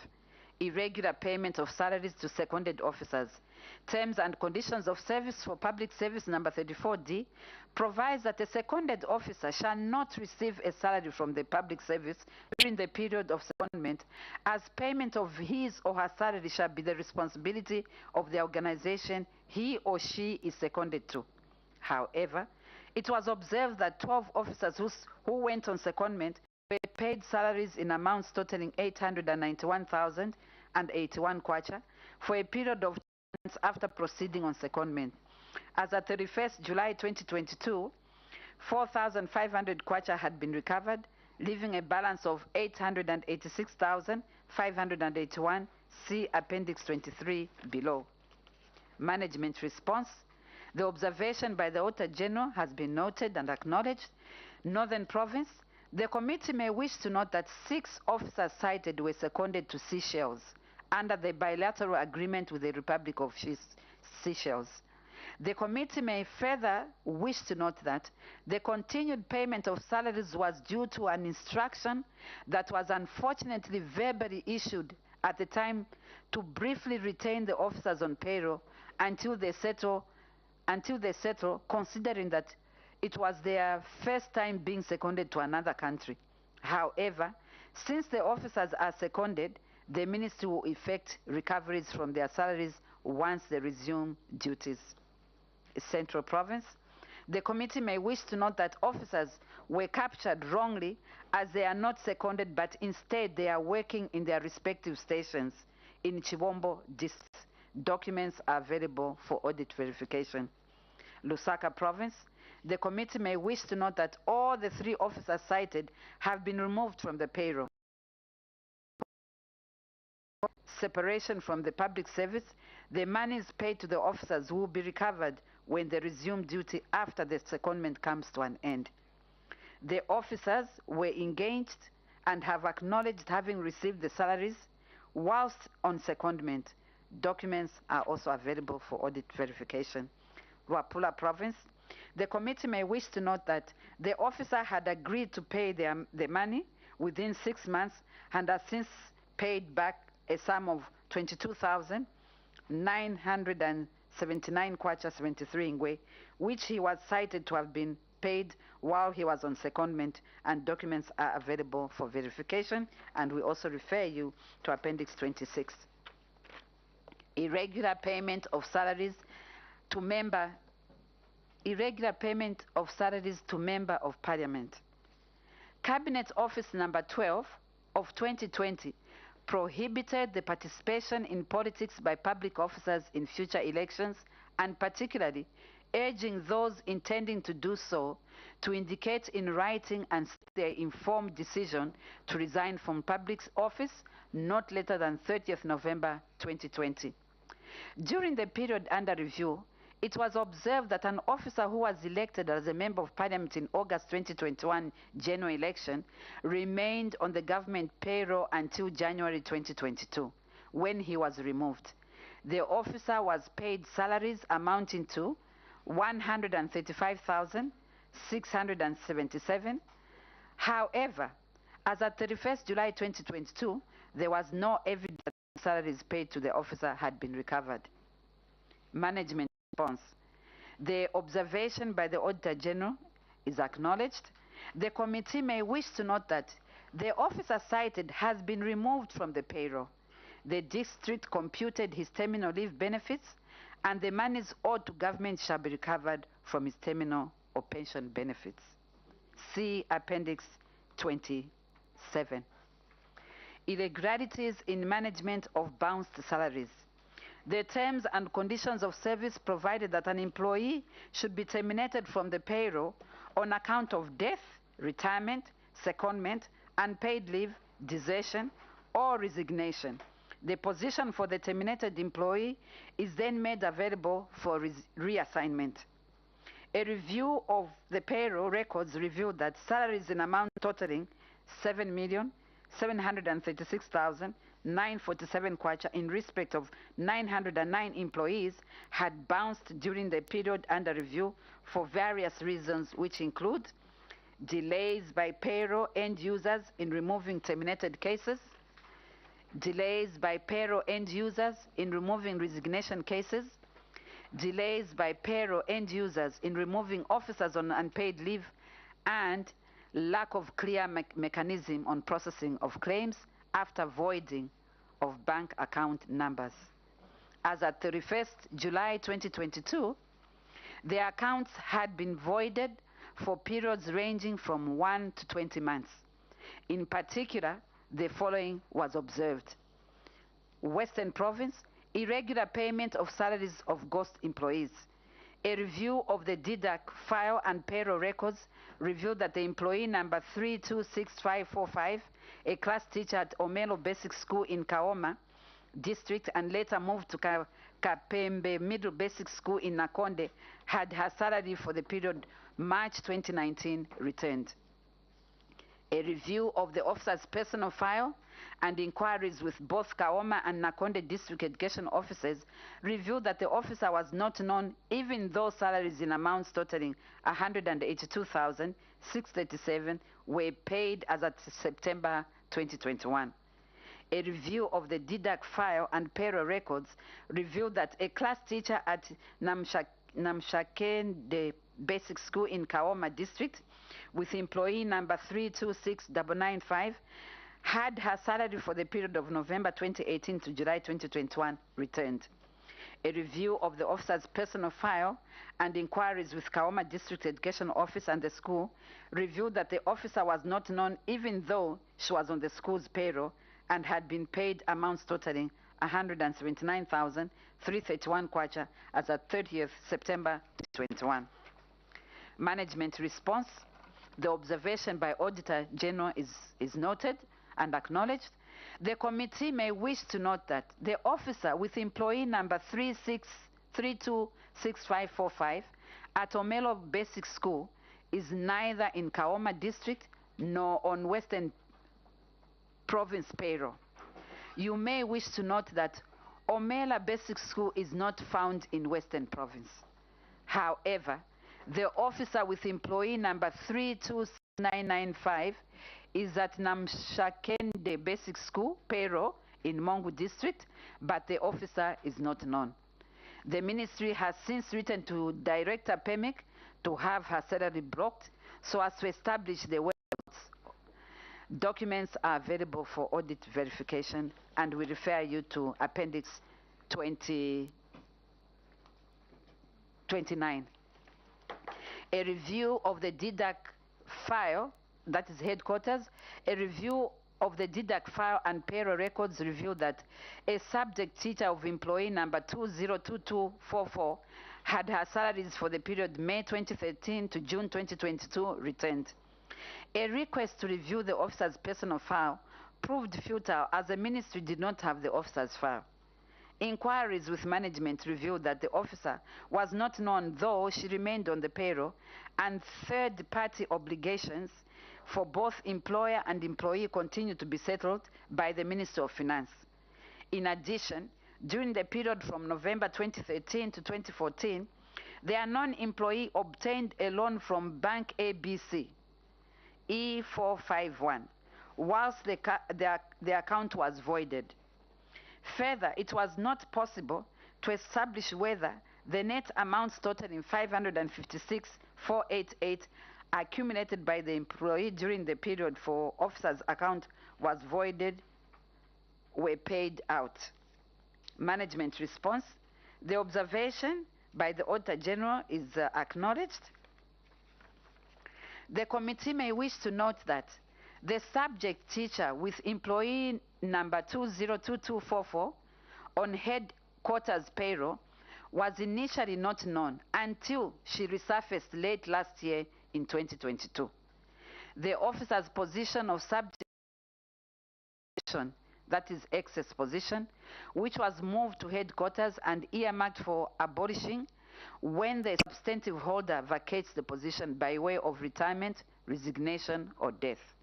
Irregular payment of salaries to seconded officers. Terms and conditions of service for public service number 34D provides that a seconded officer shall not receive a salary from the public service during the period of secondment, as payment of his or her salary shall be the responsibility of the organization he or she is seconded to. However, it was observed that 12 officers who went on secondment were paid salaries in amounts totaling 891,081 kwacha for a period of 2 months after proceeding on secondment. As at 31st July 2022, 4,500 kwacha had been recovered, leaving a balance of 886,581. See Appendix 23 below. Management response. The observation by the Auditor General has been noted and acknowledged. Northern Province, the committee may wish to note that 6 officers cited were seconded to Seychelles under the bilateral agreement with the Republic of Seychelles. The committee may further wish to note that the continued payment of salaries was due to an instruction that was unfortunately verbally issued at the time to briefly retain the officers on payroll until they settle, considering that it was their first time being seconded to another country. However, since the officers are seconded, the ministry will effect recoveries from their salaries once they resume duties. Central Province, the committee may wish to note that officers were captured wrongly, as they are not seconded, but instead they are working in their respective stations in Chibombo district. Documents are available for audit verification. Lusaka Province, the committee may wish to note that all the 3 officers cited have been removed from the payroll. Separation from the public service, the monies paid to the officers will be recovered when they resume duty after the secondment comes to an end. The officers were engaged and have acknowledged having received the salaries whilst on secondment. Documents are also available for audit verification. Luapula Province, the committee may wish to note that the officer had agreed to pay the money within 6 months and has since paid back a sum of 22,979 kwacha 73 ngwe, which he was cited to have been paid while he was on secondment, and documents are available for verification, and we also refer you to Appendix 26. Irregular payment of salaries to member of Parliament. Cabinet Office number 12 of 2020 prohibited the participation in politics by public officers in future elections, and particularly urging those intending to do so to indicate in writing and their informed decision to resign from public office not later than 30th November 2020. During the period under review, it was observed that an officer who was elected as a member of Parliament in August 2021 general election remained on the government payroll until January 2022, when he was removed. The officer was paid salaries amounting to 135,677. However, as at 31st July 2022, there was no evidence that salaries paid to the officer had been recovered. Management response. The observation by the Auditor General is acknowledged. The committee may wish to note that the officer cited has been removed from the payroll. The district computed his terminal leave benefits, and the monies owed to government shall be recovered from his terminal or pension benefits. See Appendix 27. Irregularities in management of bounced salaries. The terms and conditions of service provided that an employee should be terminated from the payroll on account of death, retirement, secondment, unpaid leave, desertion, or resignation. The position for the terminated employee is then made available for reassignment. A review of the payroll records revealed that salaries in amount totaling 7,736,947 kwacha in respect of 909 employees had bounced during the period under review for various reasons, which include delays by payroll end users in removing terminated cases, delays by payroll end users in removing resignation cases, delays by payroll end users in removing officers on unpaid leave, and lack of clear mechanism on processing of claims after voiding of bank account numbers. As at 31st July 2022, the accounts had been voided for periods ranging from 1 to 20 months. In particular, the following was observed. Western Province, irregular payment of salaries of ghost employees. A review of the DDAC file and payroll records revealed that the employee number 326545, a class teacher at Omelo Basic School in Kaoma District and later moved to Kapembe Middle Basic School in Nakonde, had her salary for the period March 2019 returned. A review of the officer's personal file and inquiries with both Kaoma and Nakonde district education officers revealed that the officer was not known, even though salaries in amounts totaling 182,637 were paid as at September 2021. A review of the DDAC file and payroll records revealed that a class teacher at Namshakende Basic School in Kaoma District with employee number 326995 had her salary for the period of November 2018 to July 2021 returned. A review of the officer's personal file and inquiries with Kaoma District Education Office and the school revealed that the officer was not known, even though she was on the school's payroll and had been paid amounts totaling 179,331 kwacha as at 30th September 2021. Management response. The observation by Auditor General is noted and acknowledged. The committee may wish to note that the officer with employee number 326545 at Omelo Basic School is neither in Kaoma District nor on Western Province payroll. You may wish to note that Omela Basic School is not found in Western Province. However, the officer with employee number 326995 is at Namshakende Basic School payroll in Mongu District, but the officer is not known. The ministry has since written to Director PEMIC to have her salary blocked so as to establish the whereabouts. Documents are available for audit verification, and we refer you to Appendix 29. A review of the DDAC file, that is headquarters, a review of the DDAC file and payroll records reveal that a subject teacher of employee number 202244 had her salaries for the period May 2013 to June 2022 returned. A request to review the officer's personal file proved futile as the ministry did not have the officer's file. Inquiries with management revealed that the officer was not known, though she remained on the payroll, and third-party obligations for both employer and employee continue to be settled by the Ministry of Finance. In addition, during the period from November 2013 to 2014, their non-employee obtained a loan from Bank ABC, E451, whilst the account was voided. Further, it was not possible to establish whether the net amounts totaling 556,488 accumulated by the employee during the period for officer's account was voided were paid out. Management response. The observation by the Auditor General is acknowledged. The committee may wish to note that the subject teacher with employee number 202244 on headquarters payroll was initially not known until she resurfaced late last year in 2022. The officer's position of subject, that is excess position, which was moved to headquarters and earmarked for abolishing when the substantive holder vacates the position by way of retirement, resignation, or death.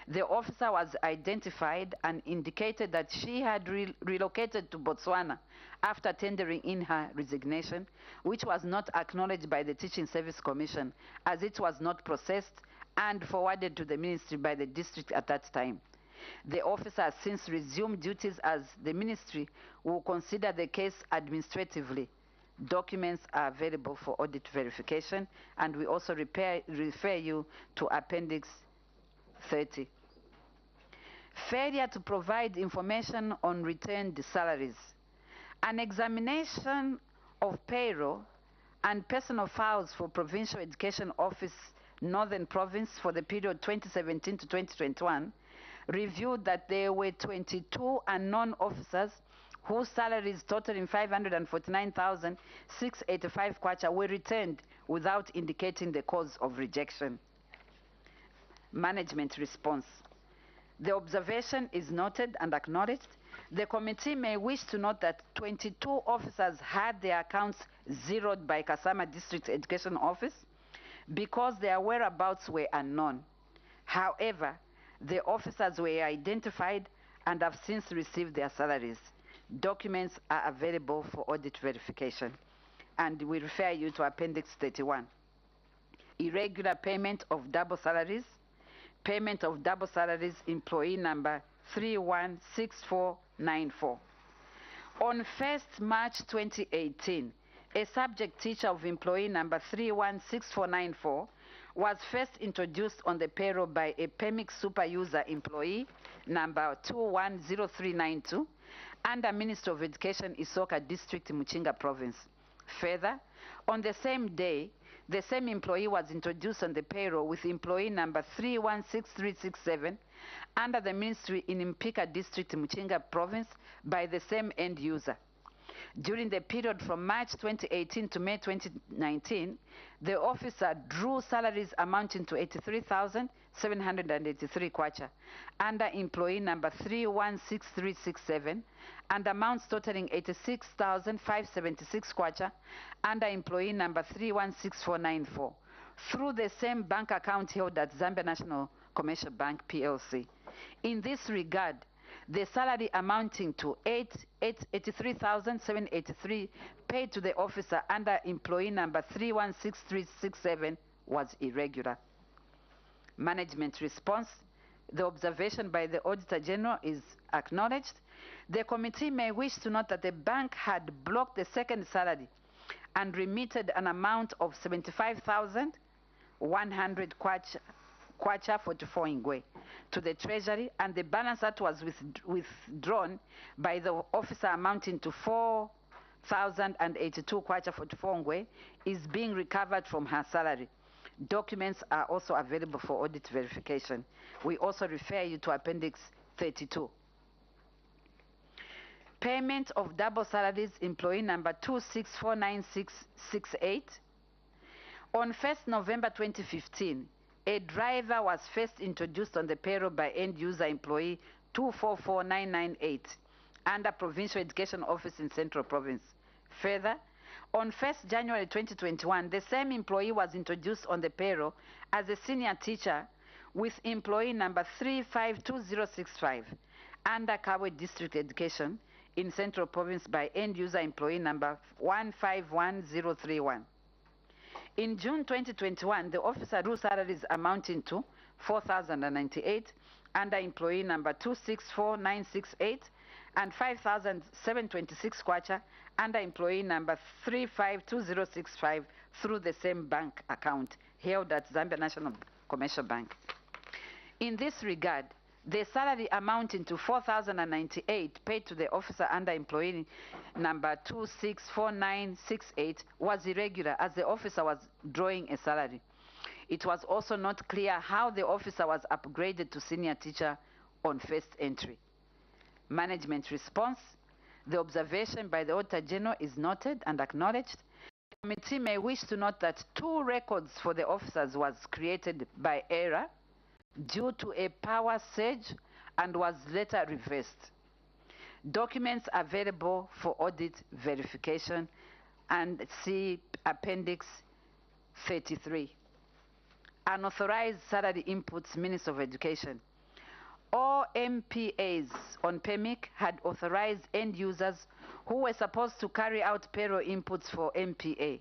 The officer was identified and indicated that she had relocated to Botswana after tendering in her resignation, which was not acknowledged by the Teaching Service Commission as it was not processed and forwarded to the ministry by the district at that time. The officer has since resumed duties as the ministry will consider the case administratively. Documents are available for audit verification, and we also refer you to Appendix 30. Failure to provide information on returned salaries. An examination of payroll and personal files for Provincial Education Office Northern Province for the period 2017 to 2021 revealed that there were 22 unknown officers whose salaries totaling 549,685 kwacha were returned without indicating the cause of rejection. Management response. The observation is noted and acknowledged. The committee may wish to note that 22 officers had their accounts zeroed by Kasama District Education Office because their whereabouts were unknown. However, the officers were identified and have since received their salaries. Documents are available for audit verification, and we refer you to Appendix 31. Irregular payment of double salaries. Payment of double salaries, employee number 316494. On 1st March 2018, a subject teacher of employee number 316494 was first introduced on the payroll by a PEMIC super user employee number 210392 under Ministry of Education, Isoka District, Muchinga Province. Further, on the same day, the same employee was introduced on the payroll with employee number 316367 under the ministry in Mpika District, Muchinga Province by the same end user. During the period from March 2018 to May 2019, the officer drew salaries amounting to 83,783 kwacha under employee number 316367 and amounts totaling 86,576 kwacha under employee number 316494 through the same bank account held at Zambia National Commercial Bank PLC. In this regard, the salary amounting to 83,783 paid to the officer under employee number 316367 was irregular. Management response. The observation by the Auditor General is acknowledged. The committee may wish to note that the bank had blocked the second salary and remitted an amount of 75,100 kwacha 44 ingwe to the treasury, and the balance that was withdrawn by the officer amounting to 4,082 kwacha 44 ingwe is being recovered from her salary. Documents are also available for audit verification. We also refer you to Appendix 32. Payment of double salaries, employee number 264968. On 1st November 2015, a driver was first introduced on the payroll by end user employee 244998 under Provincial Education Office in Central Province. Further, on 1st January 2021, the same employee was introduced on the payroll as a senior teacher with employee number 352065 under Kabwe District Education in Central Province by end user employee number 151031. In June 2021, the officer drew salaries amounting to 4,098 under employee number 264968 and 5,726 kwacha under employee number 352065 through the same bank account held at Zambia National Commercial Bank. In this regard, the salary amounting to 4,098 paid to the officer under employee number 264968 was irregular as the officer was drawing a salary. It was also not clear how the officer was upgraded to senior teacher on first entry. Management response. The observation by the Auditor General is noted and acknowledged. The committee may wish to note that 2 records for the officers was created by error due to a power surge and was later reversed. Documents available for audit verification and see Appendix 33. Unauthorized salary inputs, Minister of Education. All MPAs on PEMIC had authorized end users who were supposed to carry out payroll inputs for MPA.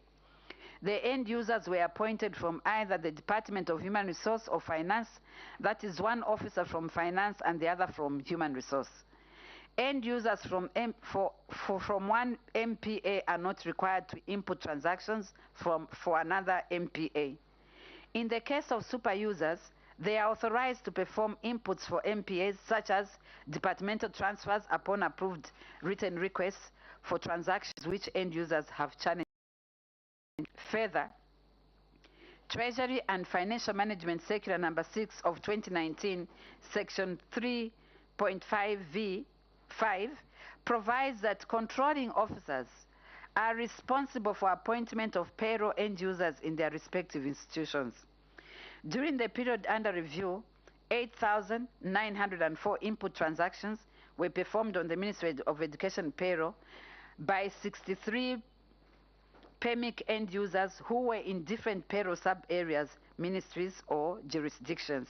The end users were appointed from either the Department of Human Resource or Finance, that is one officer from Finance and the other from Human Resource. End users from one MPA are not required to input transactions for another MPA. In the case of super users, they are authorized to perform inputs for MPAs such as departmental transfers upon approved written requests for transactions which end users have challenged. Further, Treasury and Financial Management Circular number 6 of 2019, section 3.5V5 provides that controlling officers are responsible for appointment of payroll end users in their respective institutions. During the period under review, 8,904 input transactions were performed on the Ministry of Education payroll by 63 PEMIC end users who were in different payroll sub-areas, ministries, or jurisdictions.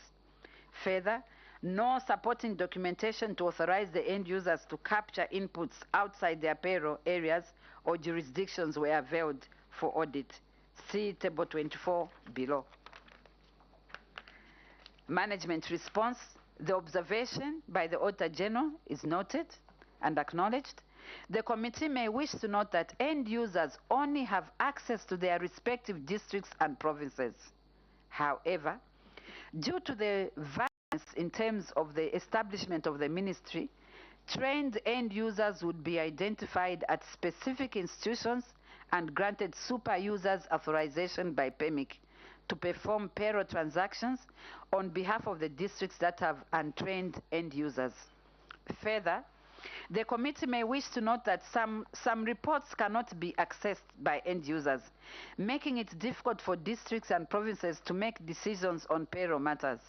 Further, no supporting documentation to authorize the end users to capture inputs outside their payroll areas or jurisdictions were availed for audit. See Table 24 below. Management response. The observation by the Auditor General is noted and acknowledged. The committee may wish to note that end users only have access to their respective districts and provinces. However, due to the variance in terms of the establishment of the ministry, trained end users would be identified at specific institutions and granted super users authorization by PEMIC to perform payroll transactions on behalf of the districts that have untrained end users. Further, The committee may wish to note that some reports cannot be accessed by end users, making it difficult for districts and provinces to make decisions on payroll matters.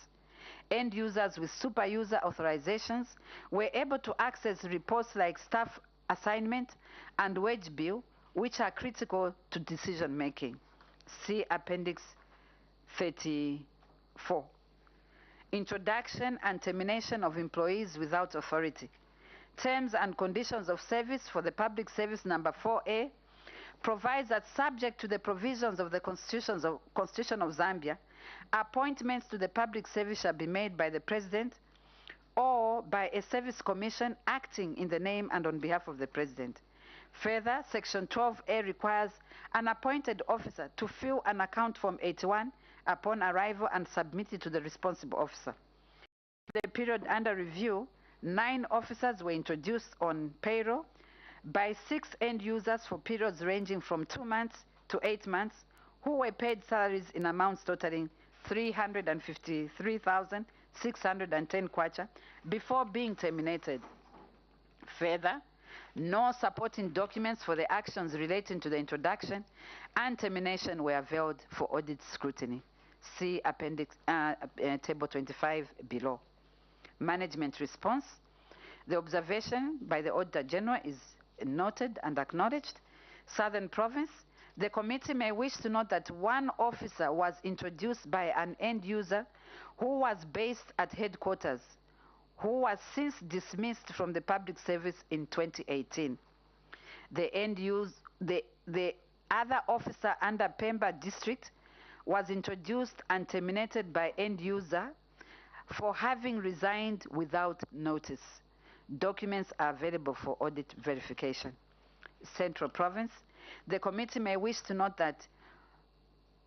End users with super user authorizations were able to access reports like staff assignment and wage bill, which are critical to decision making. See Appendix 34. Introduction and termination of employees without authority. Terms and conditions of service for the Public Service Number 4A provides that subject to the provisions of the Constitution of Zambia, appointments to the public service shall be made by the President or by a service commission acting in the name and on behalf of the President. Further, Section 12A requires an appointed officer to fill an account form 81 upon arrival and submit it to the responsible officer. The period under review, 9 officers were introduced on payroll by 6 end users for periods ranging from 2 months to 8 months, who were paid salaries in amounts totaling 353,610 kwacha before being terminated. Further, no supporting documents for the actions relating to the introduction and termination were availed for audit scrutiny. See Appendix Table 25 below. Management response. The observation by the Auditor General is noted and acknowledged. Southern Province. The committee may wish to note that one officer was introduced by an end user who was based at headquarters, who was since dismissed from the public service in 2018. The other officer under Pemba district was introduced and terminated by end user for having resigned without notice. Documents are available for audit verification. Central Province. The committee may wish to note that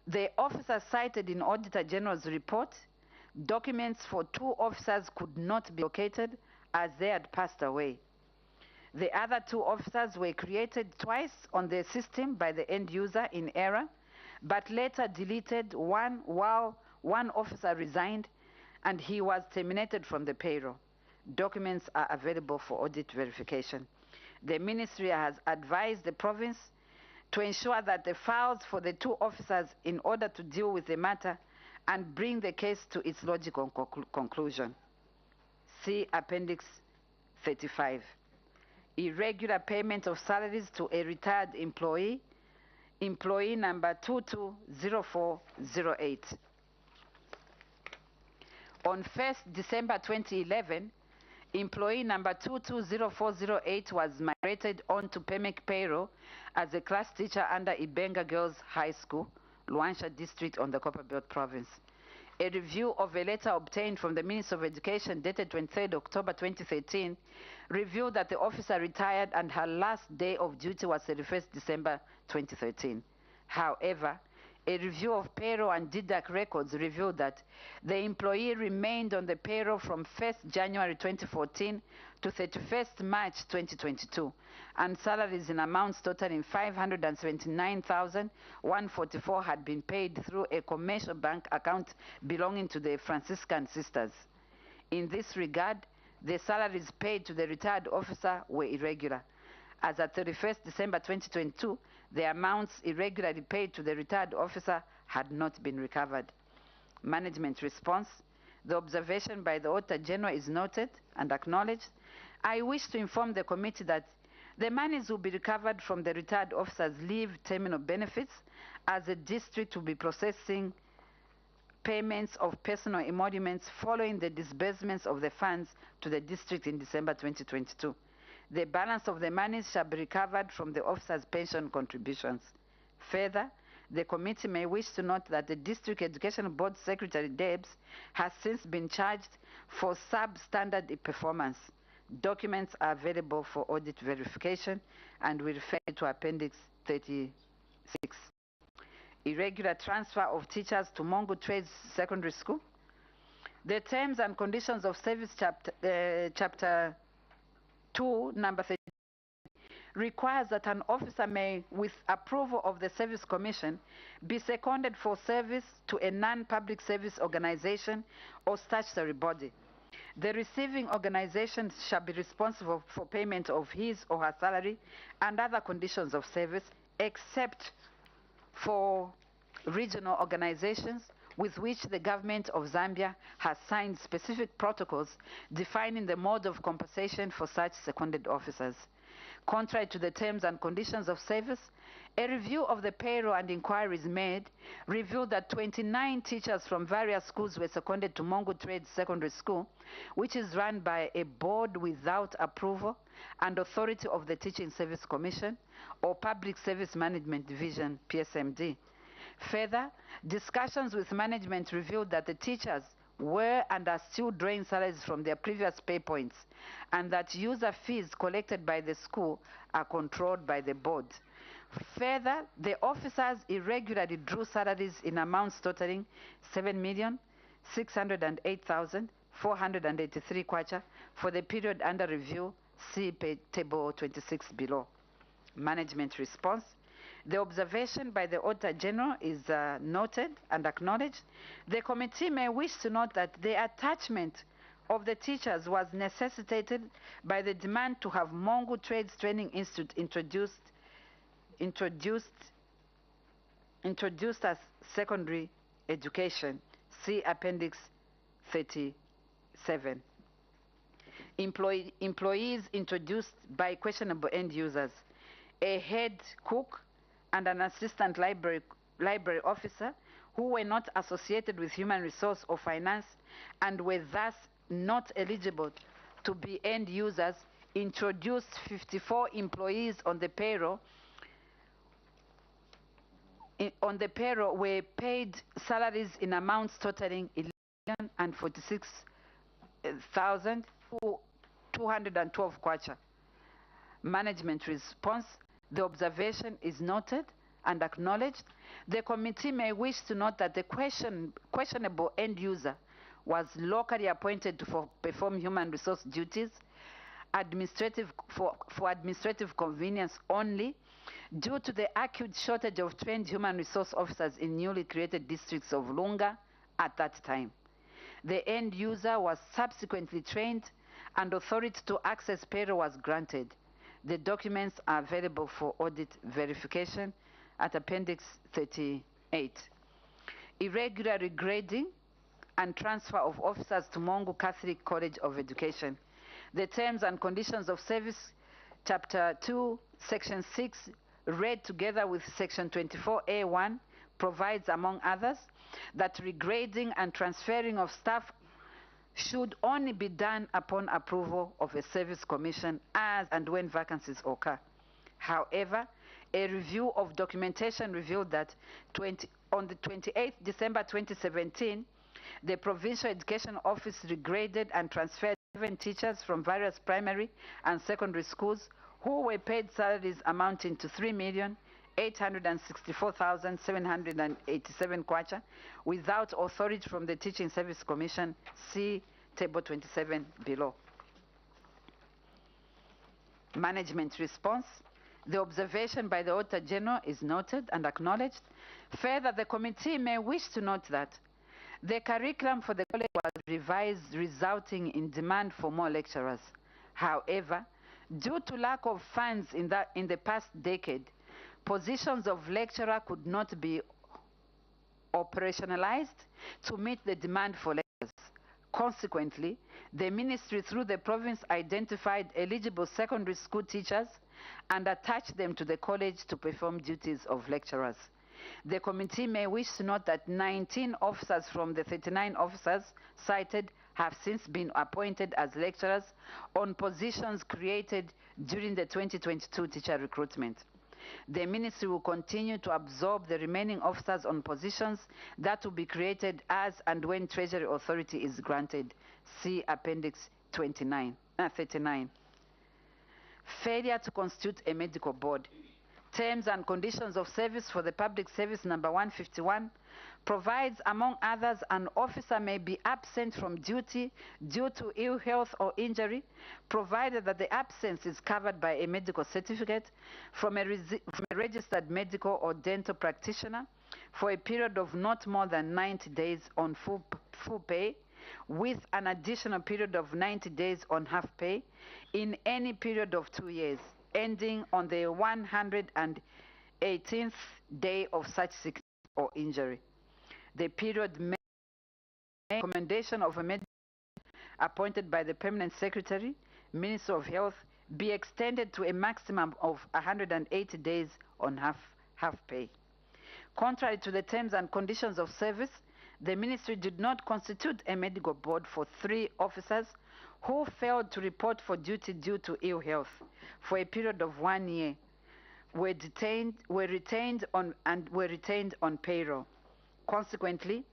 the officers cited in Auditor General's report, documents for 2 officers could not be located as they had passed away. The other 2 officers were created twice on the system by the end user in error, but later deleted while one officer resigned and he was terminated from the payroll. Documents are available for audit verification. The ministry has advised the province to ensure that the files for the 2 officers in order to deal with the matter and bring the case to its logical conclusion. See Appendix 35. Irregular payment of salaries to a retired employee, employee number 220408. On 1st December 2011, employee number 220408 was migrated onto PEMEC payroll as a class teacher under Ibenga Girls High School, Luansha District on the Copperbelt Province. A review of a letter obtained from the Minister of Education dated 23rd October 2013 revealed that the officer retired and her last day of duty was 31st December 2013. However, a review of payroll and deduct records revealed that the employee remained on the payroll from 1st January 2014 to 31st March 2022, and salaries in amounts totaling 579,144 had been paid through a commercial bank account belonging to the Franciscan Sisters. In this regard, the salaries paid to the retired officer were irregular. As at 31st December 2022, the amounts irregularly paid to the retired officer had not been recovered. Management response. The observation by the Auditor General is noted and acknowledged. I wish to inform the committee that the monies will be recovered from the retired officer's leave terminal benefits, as the district will be processing payments of personal emoluments following the disbursements of the funds to the district in December 2022. The balance of the monies shall be recovered from the officer's pension contributions. Further, the committee may wish to note that the District Education Board Secretary Debs has since been charged for substandard performance. Documents are available for audit verification and we refer to Appendix 36. Irregular transfer of teachers to Mongo Trades Secondary School. The terms and conditions of service chapter 2, number 30, requires that an officer may, with approval of the Service Commission, be seconded for service to a non-public service organization or statutory body. The receiving organization shall be responsible for payment of his or her salary and other conditions of service, except for regional organizations with which the government of Zambia has signed specific protocols defining the mode of compensation for such seconded officers. Contrary to the terms and conditions of service, a review of the payroll and inquiries made revealed that 29 teachers from various schools were seconded to Mongu Trade Secondary School, which is run by a board without approval and authority of the Teaching Service Commission or Public Service Management Division, PSMD. Further, discussions with management revealed that the teachers were and are still drawing salaries from their previous pay points, and that user fees collected by the school are controlled by the board. Further, the officers irregularly drew salaries in amounts totaling 7,608,483 kwacha for the period under review. See table 26 below. Management response. The observation by the Auditor General is noted and acknowledged. The committee may wish to note that the attachment of the teachers was necessitated by the demand to have Mongu Trades Training Institute introduced as secondary education. See Appendix 37. Employees introduced by questionable end users. A head cook and an assistant library officer who were not associated with human resource or finance and were thus not eligible to be end users, introduced 54 employees on the payroll. On the payroll were paid salaries in amounts totaling 11,046,212 kwacha. Management response. The observation is noted and acknowledged. The committee may wish to note that the questionable end user was locally appointed to perform human resource duties for administrative convenience only due to the acute shortage of trained human resource officers in newly created districts of Lunga at that time. The end user was subsequently trained and authority to access payroll was granted. The documents are available for audit verification at Appendix 38. Irregular regrading and transfer of officers to Mongu Catholic College of Education. The terms and conditions of service, Chapter 2, Section 6, read together with Section 24A1, provides, among others, that regrading and transferring of staff should only be done upon approval of a service commission as and when vacancies occur. However, a review of documentation revealed that on the 28th December 2017, the Provincial Education Office regraded and transferred 7 teachers from various primary and secondary schools who were paid salaries amounting to 3,864,787 kwacha without authority from the Teaching Service Commission. See table 27 below. Management response. The observation by the Auditor General is noted and acknowledged. Further, the committee may wish to note that the curriculum for the college was revised, resulting in demand for more lecturers. However, due to lack of funds in the past decade, positions of lecturer could not be operationalized to meet the demand for lecturers. Consequently, the ministry through the province identified eligible secondary school teachers and attached them to the college to perform duties of lecturers. The committee may wish to note that 19 officers from the 39 officers cited have since been appointed as lecturers on positions created during the 2022 teacher recruitment. The ministry will continue to absorb the remaining officers on positions that will be created as and when Treasury Authority is granted. See Appendix 39. Failure to constitute a medical board. Terms and conditions of service for the Public Service number 151 provides, among others, an officer may be absent from duty due to ill health or injury, provided that the absence is covered by a medical certificate from a registered medical or dental practitioner for a period of not more than 90 days on full pay, with an additional period of 90 days on half pay in any period of 2 years, ending on the 118th day of such sickness or injury. The period may recommendation of a medical appointed by the Permanent Secretary, Minister of Health, be extended to a maximum of 180 days on half pay. Contrary to the terms and conditions of service, the Ministry did not constitute a medical board for 3 officers who failed to report for duty due to ill health for a period of 1 year, were retained on payroll. Consequently,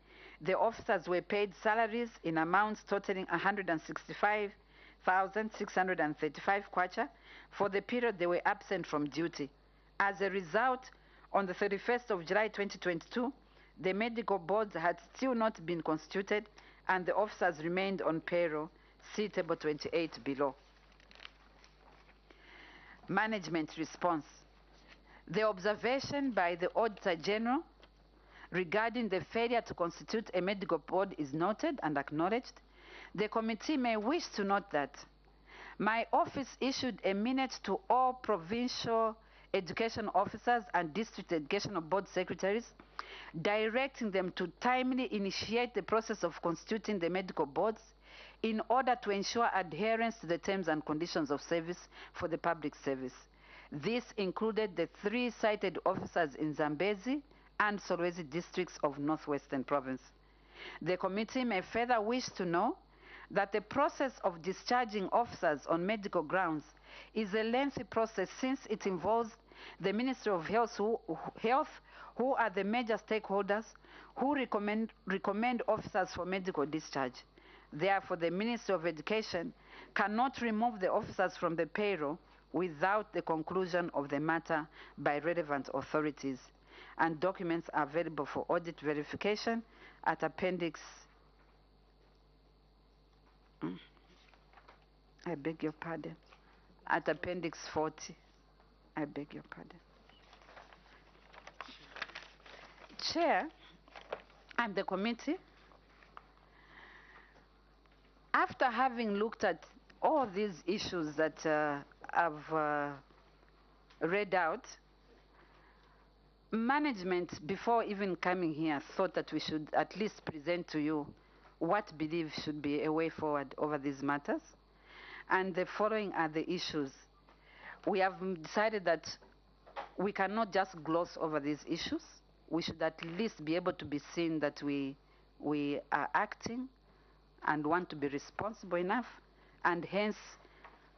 the officers were paid salaries in amounts totaling 165,635 kwacha for the period they were absent from duty. As a result, on the 31st of July 2022, the medical boards had still not been constituted and the officers remained on payroll. See Table 28 below. Management response. The observation by the Auditor General regarding the failure to constitute a medical board is noted and acknowledged. The committee may wish to note that my office issued a minute to all provincial education officers and district education board secretaries, directing them to timely initiate the process of constituting the medical boards in order to ensure adherence to the terms and conditions of service for the public service. This included the 3 cited officers in Zambezi and Solwezi districts of Northwestern Province. The committee may further wish to know that the process of discharging officers on medical grounds is a lengthy process since it involves the Ministry of Health, who are the major stakeholders who recommend officers for medical discharge. Therefore, the Ministry of Education cannot remove the officers from the payroll without the conclusion of the matter by relevant authorities. And documents are available for audit verification at Appendix. I beg your pardon. At Appendix 40. I beg your pardon. Chair and the committee, after having looked at all these issues that I've read out, management, before even coming here, thought that we should at least present to you what believe should be a way forward over these matters. And the following are the issues. We have decided that we cannot just gloss over these issues. We should at least be able to be seen that we are acting and want to be responsible enough. And hence,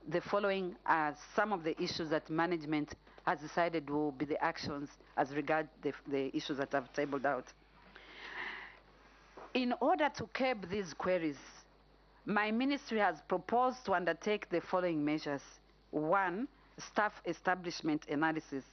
the following are some of the issues that management has decided will be the actions as regard the issues that I've tabled out. In order to curb these queries, my ministry has proposed to undertake the following measures. 1, staff establishment analysis.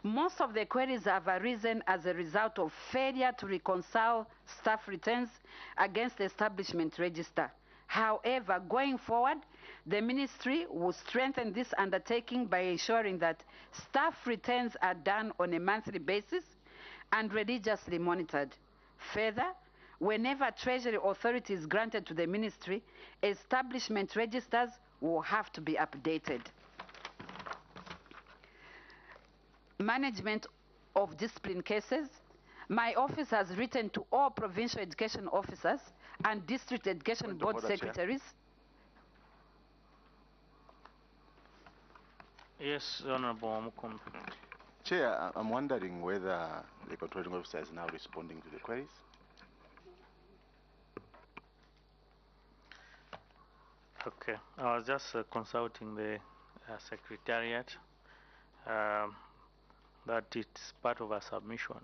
Most of the queries have arisen as a result of failure to reconcile staff returns against the establishment register. However, going forward, the ministry will strengthen this undertaking by ensuring that staff returns are done on a monthly basis and religiously monitored. Further, whenever Treasury authority is granted to the ministry, establishment registers will have to be updated. Management of discipline cases. My office has written to all provincial education officers and district education board secretaries. Yes, Honorable Mukumbi. Chair, I'm wondering whether the controlling officer is now responding to the queries. Okay, I was just consulting the Secretariat that it's part of a submission,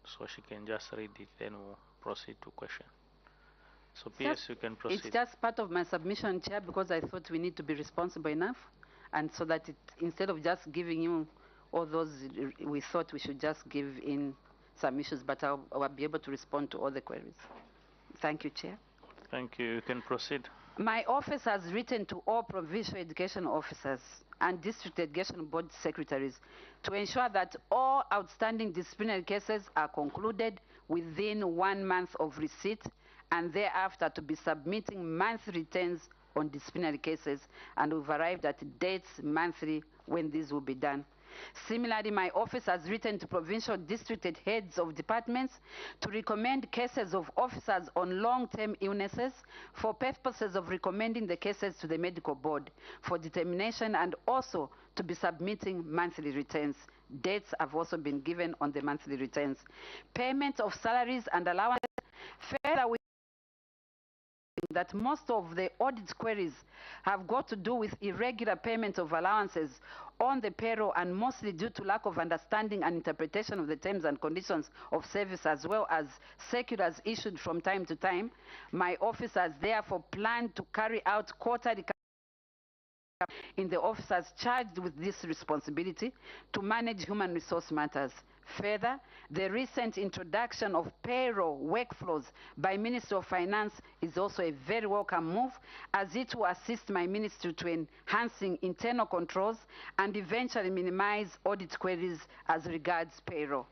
so she can just read it, then we'll proceed to question. So PS, you can proceed. It's just part of my submission, Chair, because I thought we need to be responsible enough, and so that instead of just giving you all those, we thought we should just give in some issues, but I'll be able to respond to all the queries. Thank you, Chair. Thank you. You can proceed. My office has written to all provincial education officers and district education board secretaries to ensure that all outstanding disciplinary cases are concluded within 1 month of receipt and thereafter to be submitting monthly returns on disciplinary cases, and we've arrived at dates monthly when this will be done. Similarly, my office has written to provincial district heads of departments to recommend cases of officers on long-term illnesses for purposes of recommending the cases to the medical board for determination, and also to be submitting monthly returns. Dates have also been given on the monthly returns. Payment of salaries and allowances. Further, we that most of the audit queries have got to do with irregular payment of allowances on the payroll, and mostly due to lack of understanding and interpretation of the terms and conditions of service, as well as circulars issued from time to time. My office has therefore planned to carry out quarterly in the officers charged with this responsibility to manage human resource matters. Further, the recent introduction of payroll workflows by Ministry of Finance is also a very welcome move, as it will assist my ministry to enhancing internal controls and eventually minimize audit queries as regards payroll.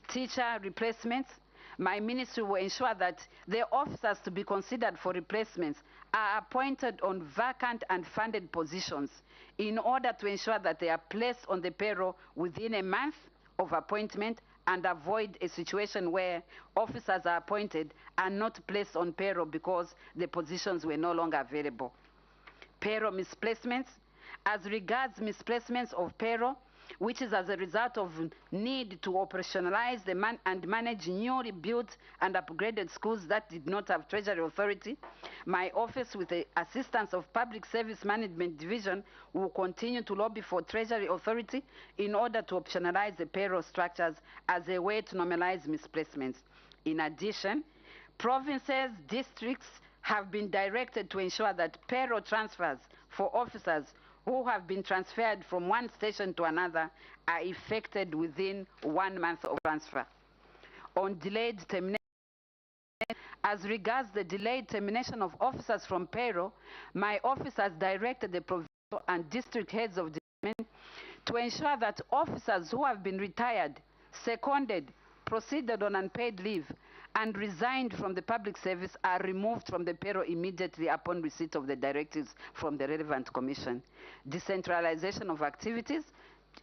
Teacher replacements. My ministry will ensure that the officers to be considered for replacements are appointed on vacant and funded positions in order to ensure that they are placed on the payroll within a month of appointment, and avoid a situation where officers are appointed and not placed on payroll because the positions were no longer available. Payroll misplacements. As regards misplacements of payroll, which is as a result of need to operationalize and manage newly built and upgraded schools that did not have Treasury Authority, my office, with the assistance of Public Service Management Division, will continue to lobby for Treasury Authority in order to optionalize the payroll structures as a way to normalize misplacements. In addition, provinces, districts have been directed to ensure that payroll transfers for officers who have been transferred from one station to another are effected within 1 month of transfer. On delayed termination, as regards the delayed termination of officers from payroll, my office has directed the provincial and district heads of department to ensure that officers who have been retired, seconded, proceeded on unpaid leave, and resigned from the public service are removed from the payroll immediately upon receipt of the directives from the relevant commission. Decentralization of activities.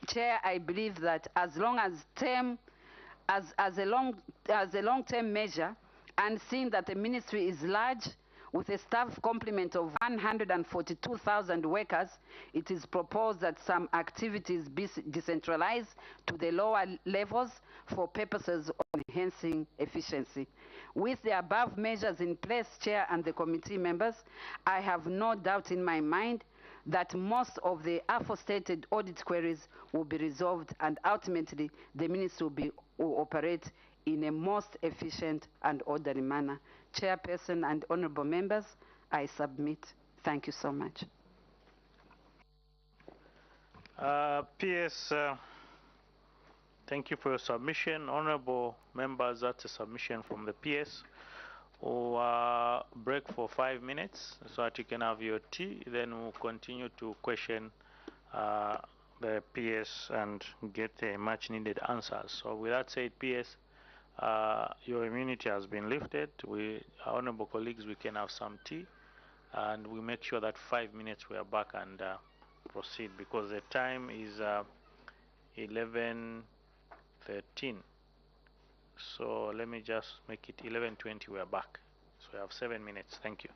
Chair, I believe that as long as a long-term measure, and seeing that the ministry is large with a staff complement of 142,000 workers, it is proposed that some activities be decentralized to the lower levels for purposes of enhancing efficiency. With the above measures in place, Chair and the committee members, I have no doubt in my mind that most of the aforestated audit queries will be resolved, and ultimately the ministry will operate in a most efficient and orderly manner. Chairperson and honorable members, I submit. Thank you so much. PS, thank you for your submission. Honorable members, that's a submission from the PS. We'll break for 5 minutes so that you can have your tea. Then we'll continue to question the PS and get much needed answers. So with that said, PS, your immunity has been lifted. Honorable colleagues, we can have some tea, and we make sure that 5 minutes we are back and proceed, because the time is 11:13. So let me just make it 11:20. We are back. So we have 7 minutes. Thank you.